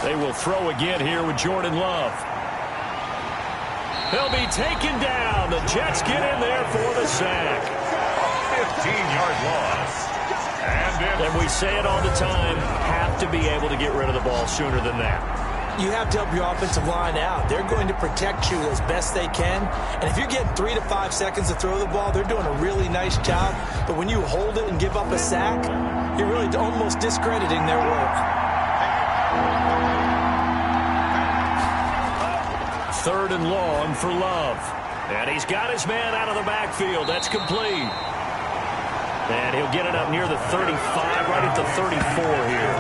They will throw again here with Jordan Love. He'll be taken down. The Jets get in there for the sack. 15-yard loss. And we say it all the time, have to be able to get rid of the ball sooner than that. You have to help your offensive line out. They're going to protect you as best they can. And if you're getting 3 to 5 seconds to throw the ball, they're doing a really nice job. But when you hold it and give up a sack, you're really almost discrediting their work. Third and long for Love. And he's got his man out of the backfield. That's complete. And he'll get it up near the 35, right at the 34 here.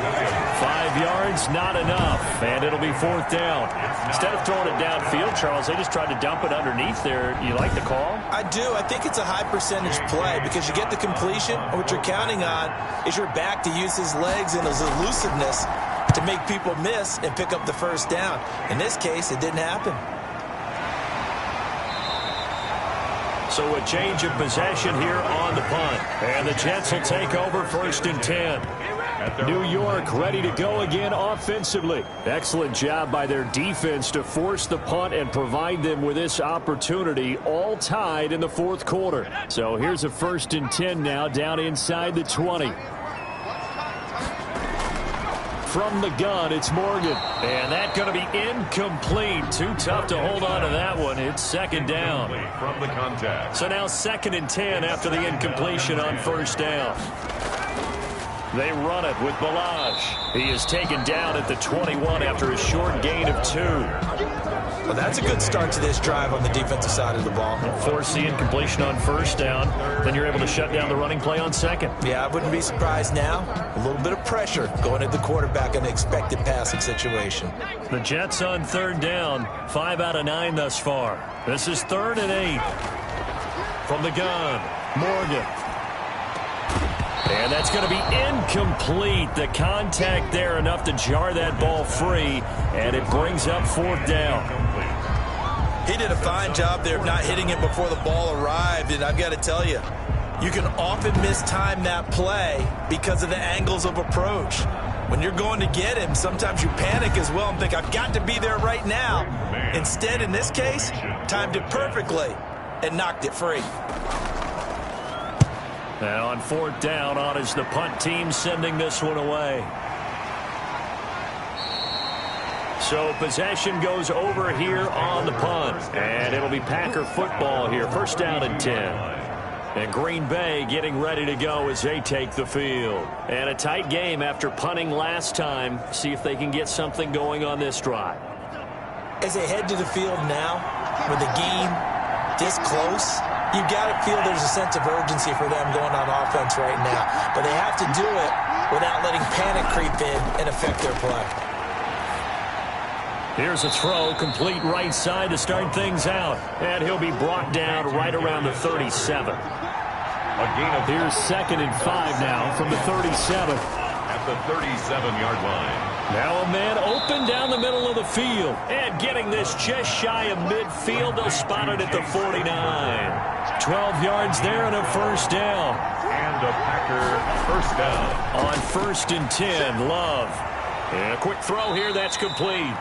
5 yards, not enough. And it'll be fourth down. Instead of throwing it downfield, Charles, they just tried to dump it underneath there. You like the call? I do. I think it's a high percentage play because you get the completion. And what you're counting on is your back to use his legs and his elusiveness to make people miss and pick up the first down. In this case, it didn't happen. So a change of possession here on the punt. And the Jets will take over first and 10. New York ready to go again offensively. Excellent job by their defense to force the punt and provide them with this opportunity, all tied in the fourth quarter. So here's a first and 10 now down inside the 20. From the gun, it's Morgan. And that's going to be incomplete. Too tough to hold on to that one. It's second down. From the contact. So now second and 10 after the incompletion on first down. They run it with Balaj. He is taken down at the 21 after a short gain of 2. Well, that's a good start to this drive on the defensive side of the ball. Force the incompletion on first down. Then you're able to shut down the running play on second. Yeah, I wouldn't be surprised now. A little bit of pressure going at the quarterback in the expected passing situation. The Jets on third down. 5 out of 9 thus far. This is 3rd and 8. From the gun, Morgan. And that's going to be incomplete. The contact there enough to jar that ball free. And it brings up fourth down. He did a fine job there of not hitting it before the ball arrived. And I've got to tell you, you can often mistime that play because of the angles of approach. When you're going to get him, sometimes you panic as well and think, I've got to be there right now. Instead, in this case, timed it perfectly and knocked it free. And on fourth down, on is the punt team sending this one away. So possession goes over here on the punt. And it'll be Packer football here. First down and 10. And Green Bay getting ready to go as they take the field. And a tight game after punting last time. See if they can get something going on this drive. As they head to the field now, with the game this close, you got to feel there's a sense of urgency for them going on offense right now. But they have to do it without letting panic creep in and affect their play. Here's a throw, complete right side to start things out. And he'll be brought down right around the 37. Here's 2nd and 5 now from the 37. At the 37-yard line. Now a man open down the middle of the field. And getting this just shy of midfield. They'll spot it at the 49. 12 yards there and a first down. And a Packer first down. On first and 10, Love. And a quick throw here, that's complete.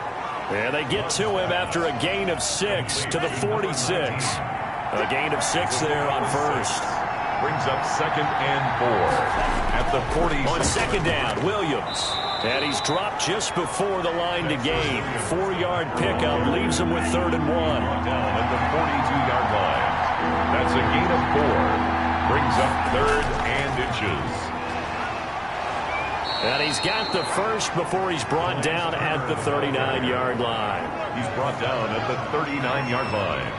And they get to him after a gain of 6 to the 46. A gain of 6 there on first. Brings up 2nd and 4 at the 40. On second down, Williams. And he's dropped just before the line to gain. 4-yard pickup leaves him with 3rd and 1. Down at the 42-yard line. That's a gain of 4. Brings up 3rd and inches. And he's got the first before he's brought down at the 39-yard line. He's brought down at the 39-yard line.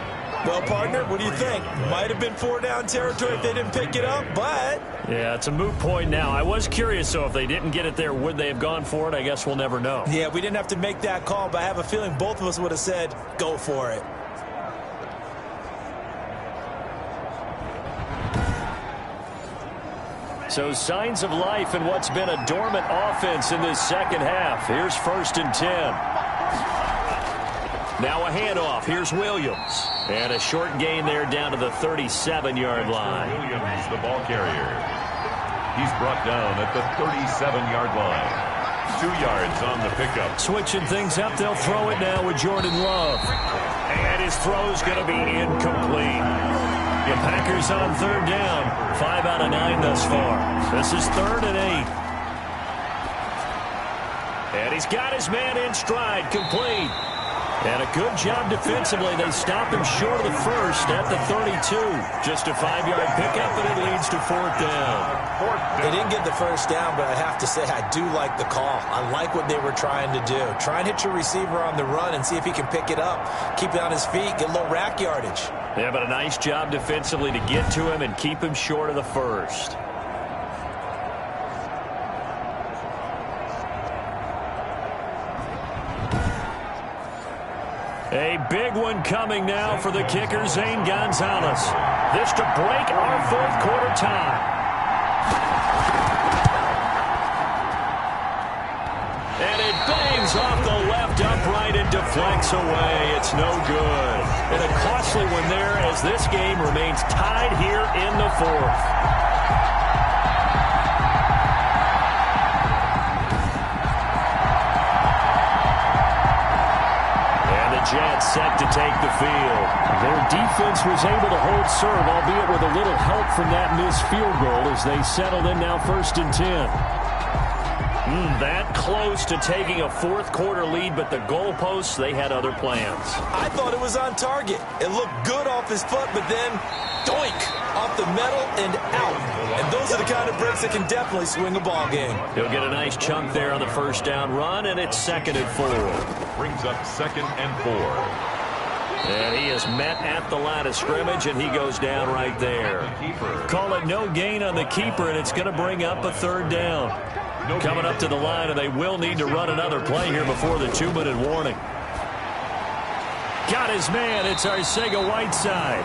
Well, partner, what do you think? Might have been 4-down territory if they didn't pick it up, but... Yeah, it's a moot point now. I was curious, so if they didn't get it there, would they have gone for it? I guess we'll never know. Yeah, we didn't have to make that call, but I have a feeling both of us would have said, go for it. So signs of life in what's been a dormant offense in this second half. Here's 1st and 10. Now a handoff. Here's Williams. And a short gain there down to the 37-yard line. Williams, the ball carrier. He's brought down at the 37-yard line. 2 yards on the pickup. Switching things up, they'll throw it now with Jordan Love. And his throw's going to be incomplete. The Packers on 3rd down. 5 out of 9 thus far. This is 3rd and 8. And he's got his man in stride, complete. And a good job defensively. They stop him short of the first at the 32. Just a 5-yard pickup, and it leads to 4th down. They didn't get the first down, but I have to say I do like the call. I like what they were trying to do. Try and hit your receiver on the run and see if he can pick it up. Keep it on his feet, get a little rack yardage. Yeah, but a nice job defensively to get to him and keep him short of the first. A big one coming now for the kicker, Zane Gonzalez. This to break our 4th quarter tie. And it bangs off the left upright and deflects away. It's no good. And a costly one there as this game remains tied here in the 4th. Jets set to take the field. Their defense was able to hold serve, albeit with a little help from that missed field goal as they settled in now 1st and 10. That close to taking a 4th quarter lead, but the goalposts, they had other plans. I thought it was on target. It looked good off his foot, but then doink, off the metal and out. And those are the kind of breaks that can definitely swing a ball game. He'll get a nice chunk there on the 1st down run, and it's 2nd and 4. Brings up 2nd and 4. And he is met at the line of scrimmage, and he goes down right there. Call it no gain on the keeper, and it's going to bring up a 3rd down. Coming up to the line, and they will need to run another play here before the 2-minute warning. Got his man. It's Arcega-Whiteside.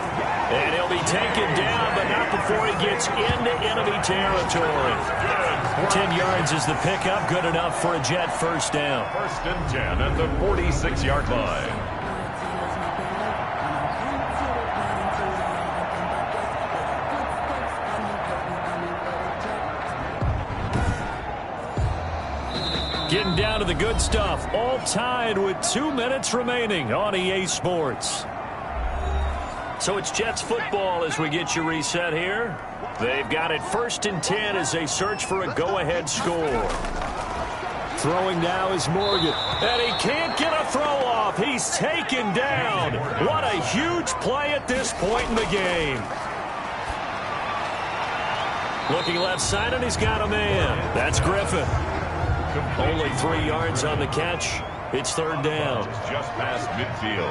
And he'll be taken down, but not before he gets into enemy territory. 10 yards is the pickup. Good enough for a Jet 1st down. 1st and 10 at the 46-yard line. Getting down to the good stuff. All tied with 2 minutes remaining on EA Sports. So it's Jets football as we get you reset here. They've got it 1st and 10 as they search for a go-ahead score. Throwing now is Morgan. And he can't get a throw off. He's taken down. What a huge play at this point in the game. Looking left side, and he's got a man. That's Griffin. Only 3 yards on the catch. It's 3rd down. Just past midfield.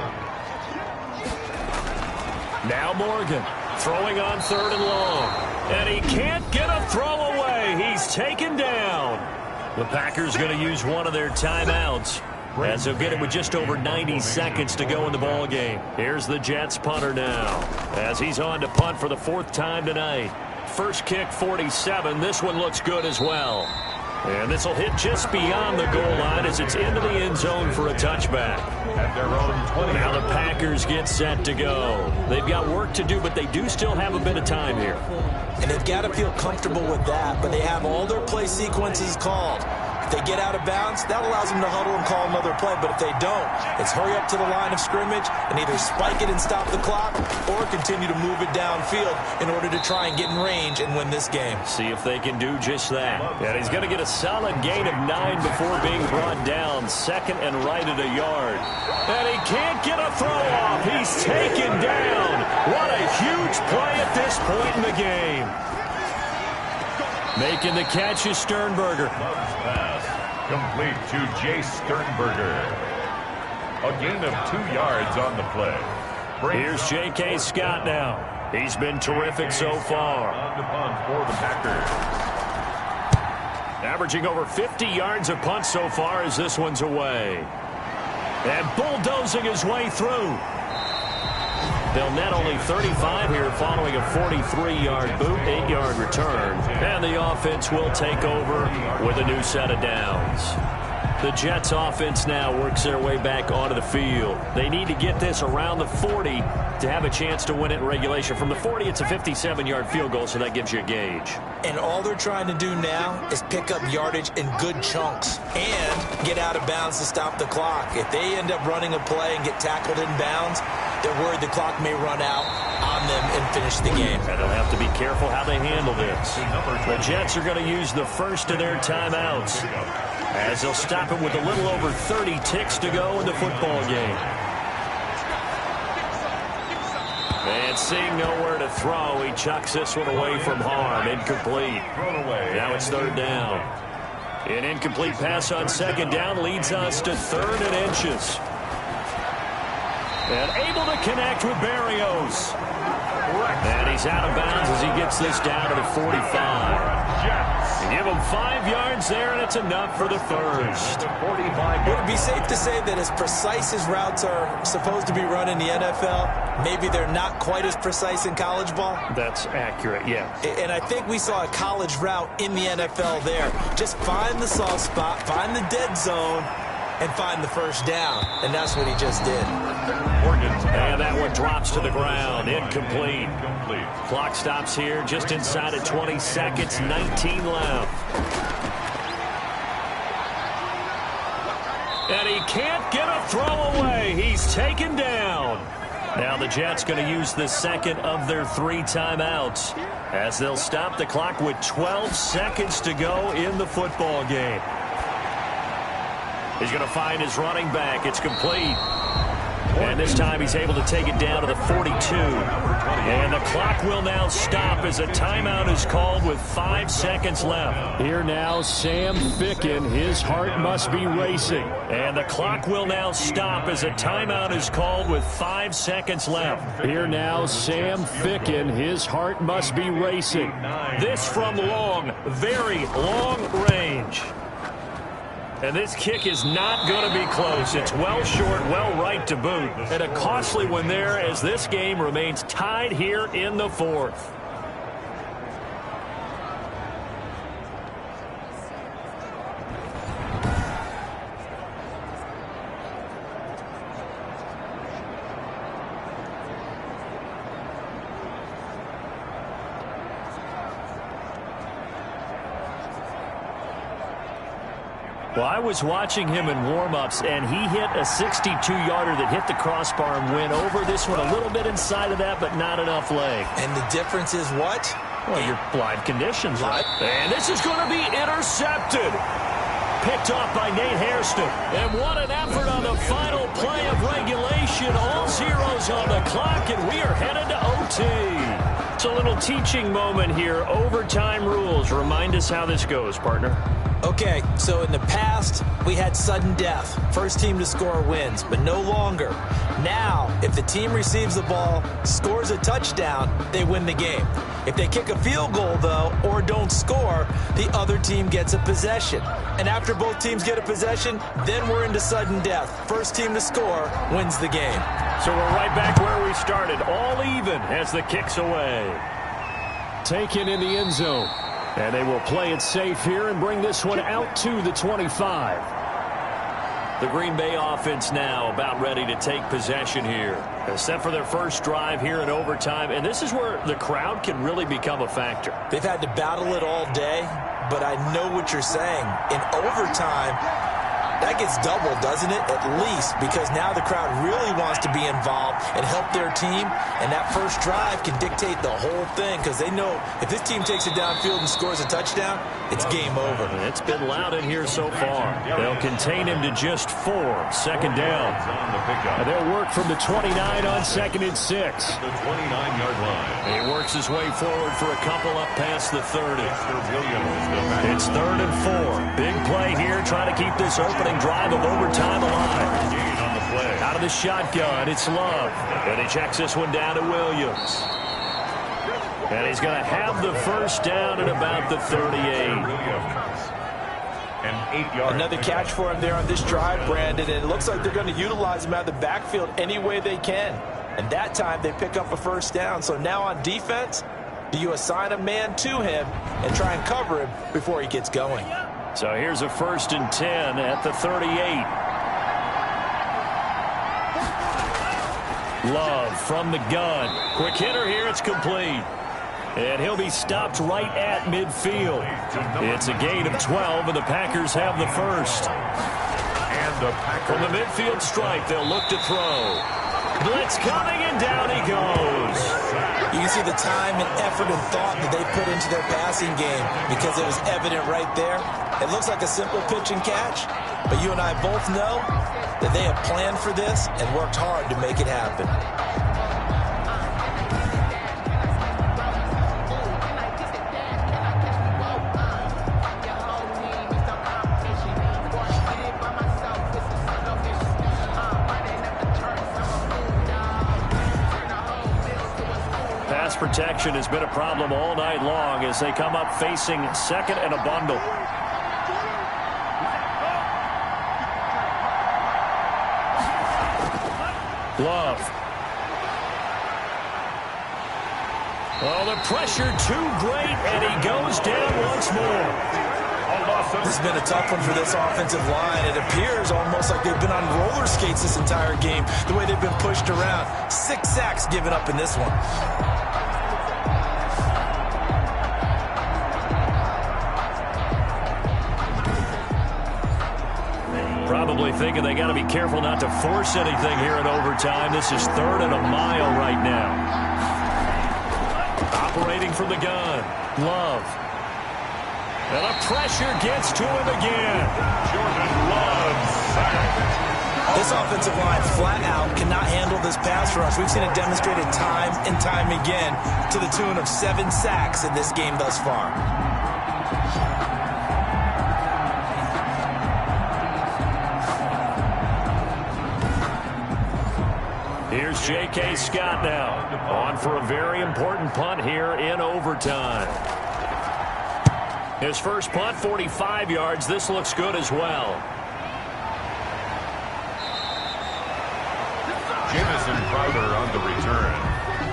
Now Morgan throwing on 3rd and long. And he can't get a throw away. He's taken down. The Packers going to use one of their timeouts as they'll get it with just over 90 seconds to go in the ball game. Here's the Jets punter now as he's on to punt for the 4th time tonight. First kick 47. This one looks good as well. And this will hit just beyond the goal line as it's into the end zone for a touchback. At their own 20. Now the Packers get set to go. They've got work to do, but they do still have a bit of time here. And they've got to feel comfortable with that, but they have all their play sequences called. If they get out of bounds, that allows them to huddle and call another play. But if they don't, it's hurry up to the line of scrimmage and either spike it and stop the clock or continue to move it downfield in order to try and get in range and win this game. See if they can do just that. And he's going to get a solid gain of 9 before being brought down. 2nd and right at a yard. And he can't get a throw off. He's taken down. What a huge play at this point in the game. Making the catch is Sternberger. Complete to Jay Sternberger. A gain of 2 yards on the play. Here's J.K. Scott now. He's been terrific so far. On the punt for the Packers. Averaging over 50 yards a punt so far as this one's away. And bulldozing his way through. They'll net only 35 here following a 43-yard boot, 8-yard return. And the offense will take over with a new set of downs. The Jets offense now works their way back onto the field. They need to get this around the 40 to have a chance to win it in regulation. From the 40, it's a 57-yard field goal, so that gives you a gauge. And all they're trying to do now is pick up yardage in good chunks and get out of bounds to stop the clock. If they end up running a play and get tackled in bounds, they're worried the clock may run out on them and finish the game. And they'll have to be careful how they handle this. The Jets are going to use the first of their timeouts, as they'll stop it with a little over 30 ticks to go in the football game. And seeing nowhere to throw, he chucks this one away from harm. Incomplete. Now it's third down. An incomplete pass on second down leads us to 3rd and inches. And able to connect with Berrios. And he's out of bounds as he gets this down to the 45. Give him 5 yards there, and it's enough for the first. Would it be safe to say that as precise as routes are supposed to be run in the NFL, maybe they're not quite as precise in college ball? That's accurate, yeah. And I think we saw a college route in the NFL there. Just find the soft spot, find the dead zone, and find the first down. And that's what he just did. And that one drops to the ground. Incomplete. Clock stops here just inside of 20 seconds. 19 left. And he can't get a throw away. He's taken down. Now the Jets going to use the second of their 3 timeouts, as they'll stop the clock with 12 seconds to go in the football game. He's going to find his running back. It's complete. And this time he's able to take it down to the 42. And the clock will now stop as a timeout is called with 5 seconds left. Here now, Sam Ficken. His heart must be racing. And the clock will now stop as a timeout is called with 5 seconds left. Here now, Sam Ficken. His heart must be racing. This from long, very long range. And this kick is not going to be close. It's well short, well right to boot. And a costly one there as this game remains tied here in the 4th. Well, I was watching him in warm-ups, and he hit a 62-yarder that hit the crossbar and went over. This one a little bit inside of that, but not enough leg. And the difference is what? Well, your live conditions, right? And this is going to be intercepted. Picked off by Nate Hairston. And what an effort on the final play of regulation. All zeros on the clock, and we are headed to OT. It's a little teaching moment here. Overtime rules. Remind us how this goes, partner. Okay, so in the past, we had sudden death. First team to score wins, but no longer. Now, if the team receives the ball, scores a touchdown, they win the game. If they kick a field goal, though, or don't score, the other team gets a possession. And after both teams get a possession, then we're into sudden death. First team to score wins the game. So we're right back where we started, all even as the kick's away. Taken in the end zone. And they will play it safe here and bring this one out to the 25. The Green Bay offense now about ready to take possession here. Set for their first drive here in overtime. And this is where the crowd can really become a factor. They've had to battle it all day, but I know what you're saying. In overtime, that gets doubled, doesn't it? At least, because now the crowd really wants to be involved and help their team, and that first drive can dictate the whole thing, because they know if this team takes it downfield and scores a touchdown, it's game over. It's been loud in here so far. They'll contain him to just 4. Second down. And they'll work from the 29 on 2nd and 6. The 29-yard line. He works his way forward for a couple up past the 30. It's 3rd and 4. Big play here, trying to keep this opening drive of overtime alive. Out of the shotgun, it's Love. And he checks this one down to Williams. And he's going to have the first down at about the 38. Another catch for him there on this drive, Brandon, and it looks like they're going to utilize him out of the backfield any way they can. And that time they pick up a first down. So now on defense, do you assign a man to him and try and cover him before he gets going? So here's a 1st and 10 at the 38. Love from the gun. Quick hitter here. It's complete. And he'll be stopped right at midfield. It's a gain of 12, and the Packers have the first. From the midfield stripe, they'll look to throw. Blitz coming, and down he goes. You can see the time and effort and thought that they put into their passing game because it was evident right there. It looks like a simple pitch and catch, but you and I both know that they have planned for this and worked hard to make it happen. Pass protection has been a problem all night long as they come up facing second and a bundle. Love. Oh, the pressure too great, and he goes down once more. This has been a tough one for this offensive line. It appears almost like they've been on roller skates this entire game, the way they've been pushed around. 6 sacks given up in this one. Probably thinking they got to be careful not to force anything here in overtime. This is 3rd and a mile right now. Operating from the gun. Love. And the pressure gets to him again. Jordan Love sacked. This offensive line flat out cannot handle this pass rush. We've seen it demonstrated time and time again to the tune of 7 sacks in this game thus far. Here's J.K. Scott now, on for a very important punt here in overtime. His first punt, 45 yards. This looks good as well. Jamison Crowder on the return.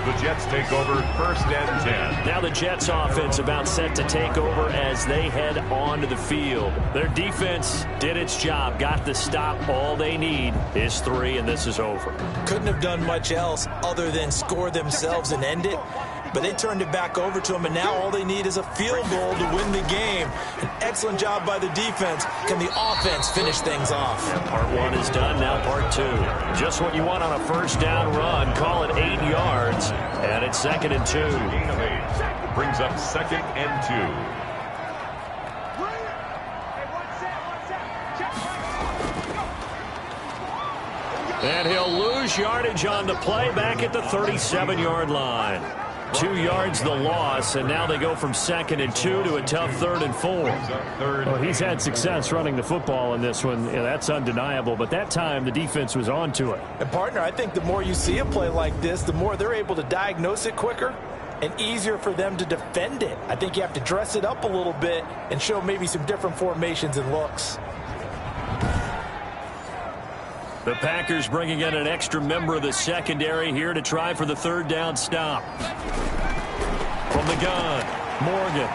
The Jets take over 1st and 10. Now the Jets offense about set to take over as they head onto the field. Their defense did its job, got the stop. All they need is 3, and this is over. Couldn't have done much else other than score themselves and end it. But they turned it back over to them, and now all they need is a field goal to win the game. An excellent job by the defense. Can the offense finish things off? And part 1 is done, now part 2. Just what you want on a first down run. Call it 8 yards, and it's 2nd and 2. Gain of 8 brings up 2nd and 2. And he'll lose yardage on the play back at the 37-yard line. 2 yards the loss, and now they go from 2nd and 2 to a tough 3rd and 4. Well, he's had success running the football in this one. Yeah, that's undeniable, but that time the defense was on to it. And, partner, I think the more you see a play like this, the more they're able to diagnose it quicker and easier for them to defend it. I think you have to dress it up a little bit and show maybe some different formations and looks. The Packers bringing in an extra member of the secondary here to try for the 3rd down stop. From the gun, Morgan.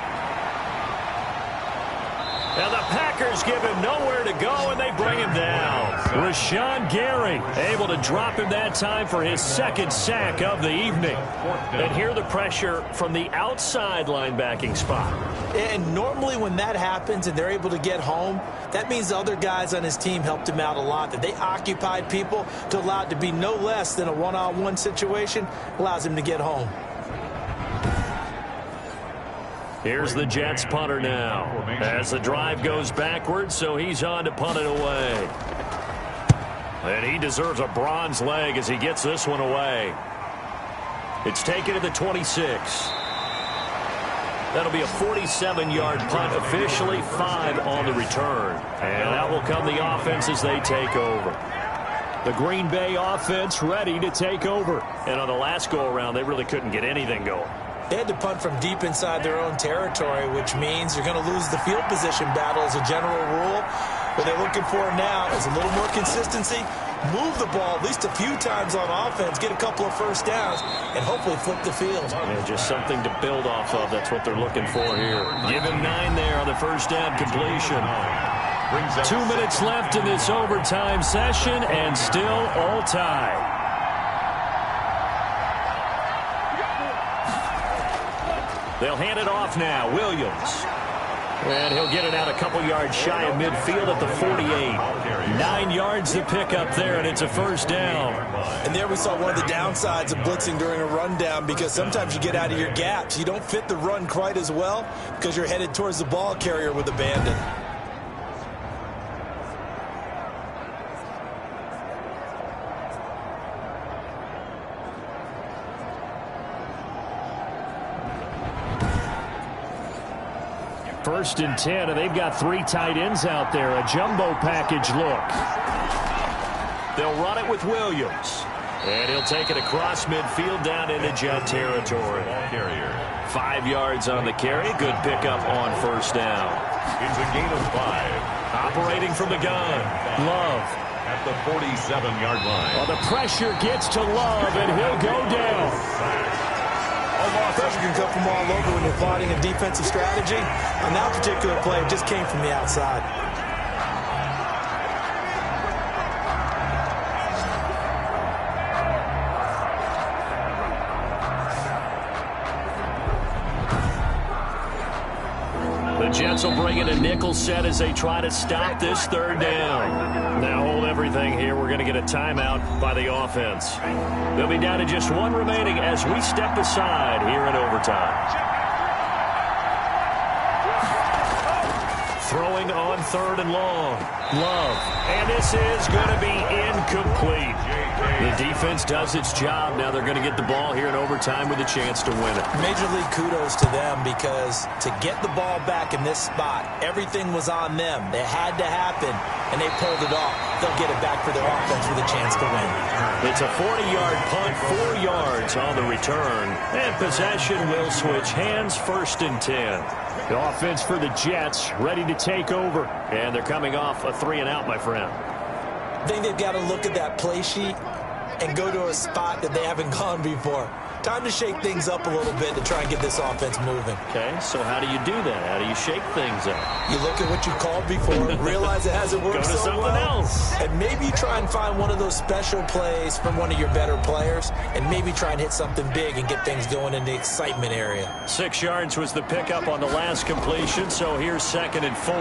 Now the Packers give him nowhere to go, and they bring him down. Rashawn Gary able to drop him that time for his 2nd sack of the evening. And here the pressure from the outside linebacking spot. And normally when that happens and they're able to get home, that means the other guys on his team helped him out a lot, that they occupied people to allow it to be no less than a one-on-one situation, allows him to get home. Here's the Jets punter now as the drive goes backwards, so he's on to punt it away. And he deserves a bronze leg as he gets this one away. It's taken to the 26. That'll be a 47-yard punt, officially 5 on the return. And that will come the offense as they take over. The Green Bay offense ready to take over. And on the last go-around, they really couldn't get anything going. They had to punt from deep inside their own territory, which means you're going to lose the field position battle as a general rule. What they're looking for now is a little more consistency, move the ball at least a few times on offense, get a couple of first downs, and hopefully flip the field. Yeah, just something to build off of. That's what they're looking for here. Give him 9 there on the first down completion. 2 minutes left in this overtime session, and still all tied. They'll hand it off now. Williams. And he'll get it out a couple yards shy of midfield at the 48. 9 yards to pick up there, and it's a first down. And there we saw one of the downsides of blitzing during a rundown, because sometimes you get out of your gaps. You don't fit the run quite as well because you're headed towards the ball carrier with abandon. First and 10, and they've got 3 tight ends out there. A jumbo package look. They'll run it with Williams. And he'll take it across midfield down into Jet territory. 5 yards on the carry. Good pickup on first down. It's a gain of 5. Operating from the gun. Love. At the 47-yard line. Well, the pressure gets to Love, and he'll go down. Pressure can come from all over when you're plotting a defensive strategy. On that particular play, it just came from the outside. The Jets will bring in a nickel set as they try to stop this third down. Now hold everything here. We're going to get a timeout by the offense. They'll be down to just 1 remaining as we step aside here in overtime. Throwing on 3rd and long. Love. And this is going to be incomplete. The defense does its job. Now they're going to get the ball here in overtime with a chance to win it. Major league kudos to them, because to get the ball back in this spot, everything was on them. It had to happen, and they pulled it off. They'll get it back for their offense with a chance to win. It's a 40-yard punt, 4 yards on the return. And possession will switch hands, 1st and 10. The offense for the Jets ready to take over. And they're coming off a 3-and-out, my friend. I think they've got to look at that play sheet and go to a spot that they haven't gone before. Time to shake things up a little bit to try and get this offense moving. Okay, so how do you do that? How do you shake things up? You look at what you called before, realize it hasn't worked Go to so something well, else. and maybe try and find one of those special plays from one of your better players, and maybe try and hit something big and get things going in the excitement area. 6 yards was the pickup on the last completion, so here's 2nd and 4.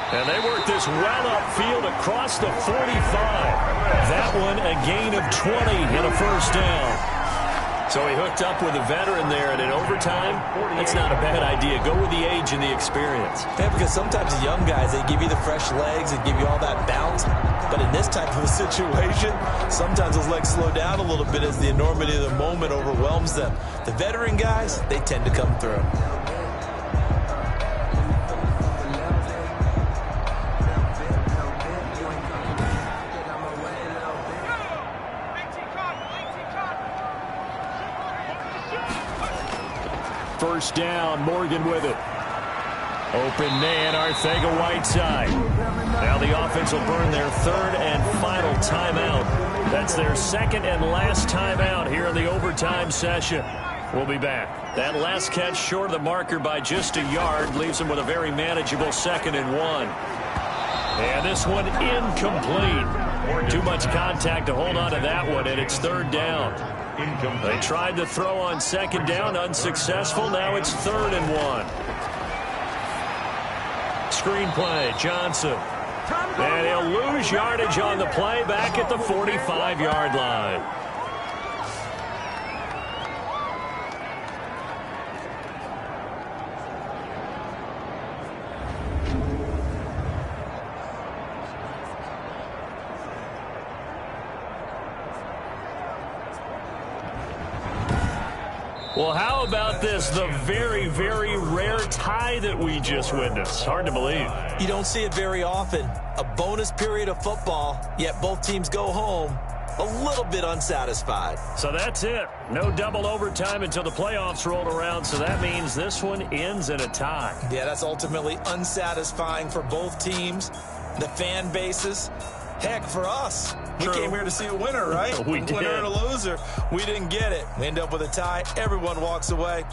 And they work this well upfield across the 45. That one a gain of 20 and a first down. So he hooked up with a veteran there, and in overtime, that's not a bad idea. Go with the age and the experience. Yeah, because sometimes the young guys, they give you the fresh legs and give you all that bounce. But in this type of a situation, sometimes those legs slow down a little bit as the enormity of the moment overwhelms them. The veteran guys, they tend to come through. First down, Morgan with it. Open man, Arcega-Whiteside. Now the offense will burn their 3rd and final timeout. That's their 2nd and last timeout here in the overtime session. We'll be back. That last catch short of the marker by just a yard leaves them with a very manageable 2nd and 1. And this one incomplete. Too much contact to hold on to that one, and it's 3rd down. They tried to throw on 2nd down, unsuccessful. Now it's 3rd and 1. Screenplay, Johnson. And he'll lose yardage on the play back at the 45-yard line. Well, how about this? The very, very rare tie that we just witnessed. Hard to believe. You don't see it very often. A bonus period of football, yet both teams go home a little bit unsatisfied. So that's it. No double overtime until the playoffs roll around, so that means this one ends in a tie. Yeah, that's ultimately unsatisfying for both teams, the fan bases. Heck, for us, we came here to see a winner, right? We did. Winner and a loser. We didn't get it. We end up with a tie. Everyone walks away.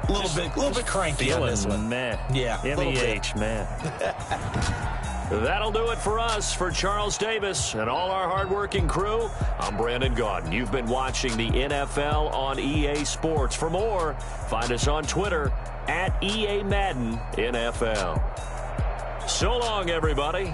A little bit cranky on this one. Man. Yeah, MEH, man. That'll do it for us. For Charles Davis and all our hardworking crew, I'm Brandon Gaudin. You've been watching the NFL on EA Sports. For more, find us on Twitter at EA Madden NFL. So long, everybody.